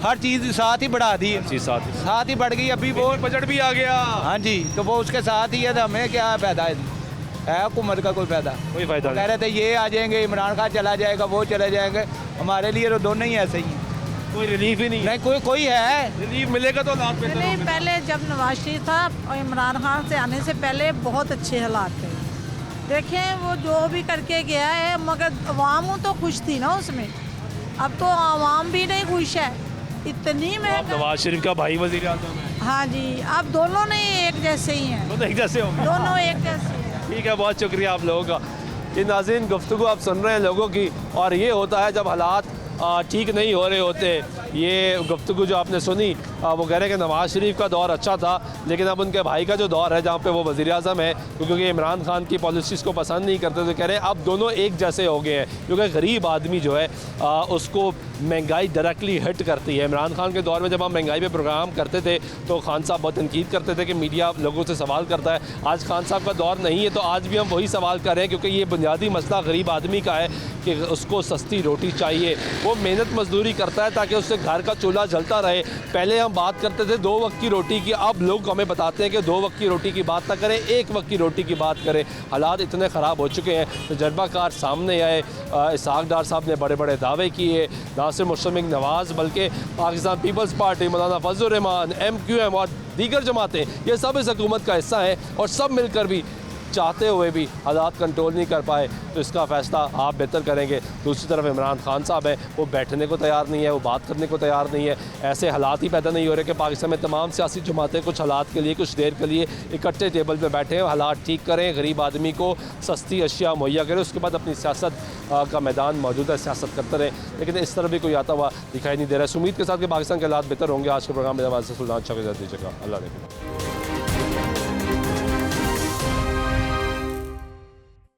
हर चीज़ साथ ही बढ़ा दी है। साथ ही बढ़ गई। अभी वो बजट भी आ गया। हाँ जी, तो वो उसके साथ ही है, तो हमें क्या फायदा है हुकूमत का? कोई फायदा? कोई फायदा कह रहे थे ये आ जाएंगे, इमरान खान चला जाएगा, वो चले जाएंगे। हमारे लिए तो दोनों ही ऐसे ही हैं। कोई रिलीफ ही नहीं। नहीं, कोई है। रिलीफ मिलेगा तो हालात बेहतर नहीं, होंगे। पहले जब नवाज शरीफ था और इमरान खान से आने से पहले बहुत अच्छे हालात थे। देखें वो जो भी करके गया है, मगर अवाम तो खुश थी ना उसमें। अब तो आवाम भी नहीं खुश है। इतनी आप महंगाई। नवाज शरीफ का भाई वजीर आज़म है। हाँ जी, अब दोनों नहीं एक जैसे ही हैं। दोनों एक जैसे होंगे। दोनों एक जैसे। ठीक है, बहुत शुक्रिया आप लोगों का। ये नाज़रीन गुफ्तगू आप सुन रहे हैं लोगों की, और ये होता है जब हालात ठीक नहीं हो रहे होते। ये गुफ्तगू जो आपने सुनी, वो कह रहे हैं कि नवाज़ शरीफ का दौर अच्छा था, लेकिन अब उनके भाई का जो दौर है जहाँ पे वो वज़ीर आज़म है, क्योंकि इमरान खान की पॉलिसीज़ को पसंद नहीं करते, तो कह रहे हैं अब दोनों एक जैसे हो गए हैं। क्योंकि गरीब आदमी जो है उसको महंगाई डायरेक्टली हिट करती है। इमरान खान के दौर में जब हम महंगाई पे प्रोग्राम करते थे तो खान साहब बहुत तनकीद करते थे कि मीडिया लोगों से सवाल करता है। आज खान साहब का दौर नहीं है, तो आज भी हम वही सवाल कर रहे हैं, क्योंकि ये बुनियादी मसला गरीब आदमी का है कि उसको सस्ती रोटी चाहिए। वो मेहनत मजदूरी करता है ताकि उससे घर का चूल्हा जलता रहे। पहले हम बात करते थे 2 वक्त की रोटी की, अब लोग हमें बताते हैं कि 2 वक्त की रोटी की बात ना करें, 1 वक्त की रोटी की बात करें। हालात इतने ख़राब हो चुके हैं। तजर्बाकार सामने आए, इसहाक डार साहब ने बड़े बड़े दावे किए, ना सिर्फ मुश्तमिक नवाज़ बल्कि पाकिस्तान पीपल्स पार्टी, मौलाना फजल रहमान, MQM और दीगर जमातें, ये सब इस हुकूमत का हिस्सा हैं, और सब मिलकर भी चाहते हुए भी हालात कंट्रोल नहीं कर पाए। तो इसका फ़ैसला आप बेहतर करेंगे। दूसरी तरफ इमरान खान साहब है, वो बैठने को तैयार नहीं है, वो बात करने को तैयार नहीं है। ऐसे हालात ही पैदा नहीं हो रहे कि पाकिस्तान में तमाम सियासी जमातें कुछ हालात के लिए, कुछ देर के लिए इकट्ठे टेबल पर बैठे, हालात ठीक करें, गरीब आदमी को सस्ती अशिया मुहैया करें, उसके बाद अपनी सियासत का मैदान मौजूद है, सियासत करते रहें। लेकिन इस तरह भी कोई आता हुआ दिखाई नहीं दे रहा है। उम्मीद के साथ कि पाकिस्तान के हालात बेहतर होंगे। आज के प्रोग्राम में सुल्तान शाह के साथ दीजिएगा। अल्लाह ने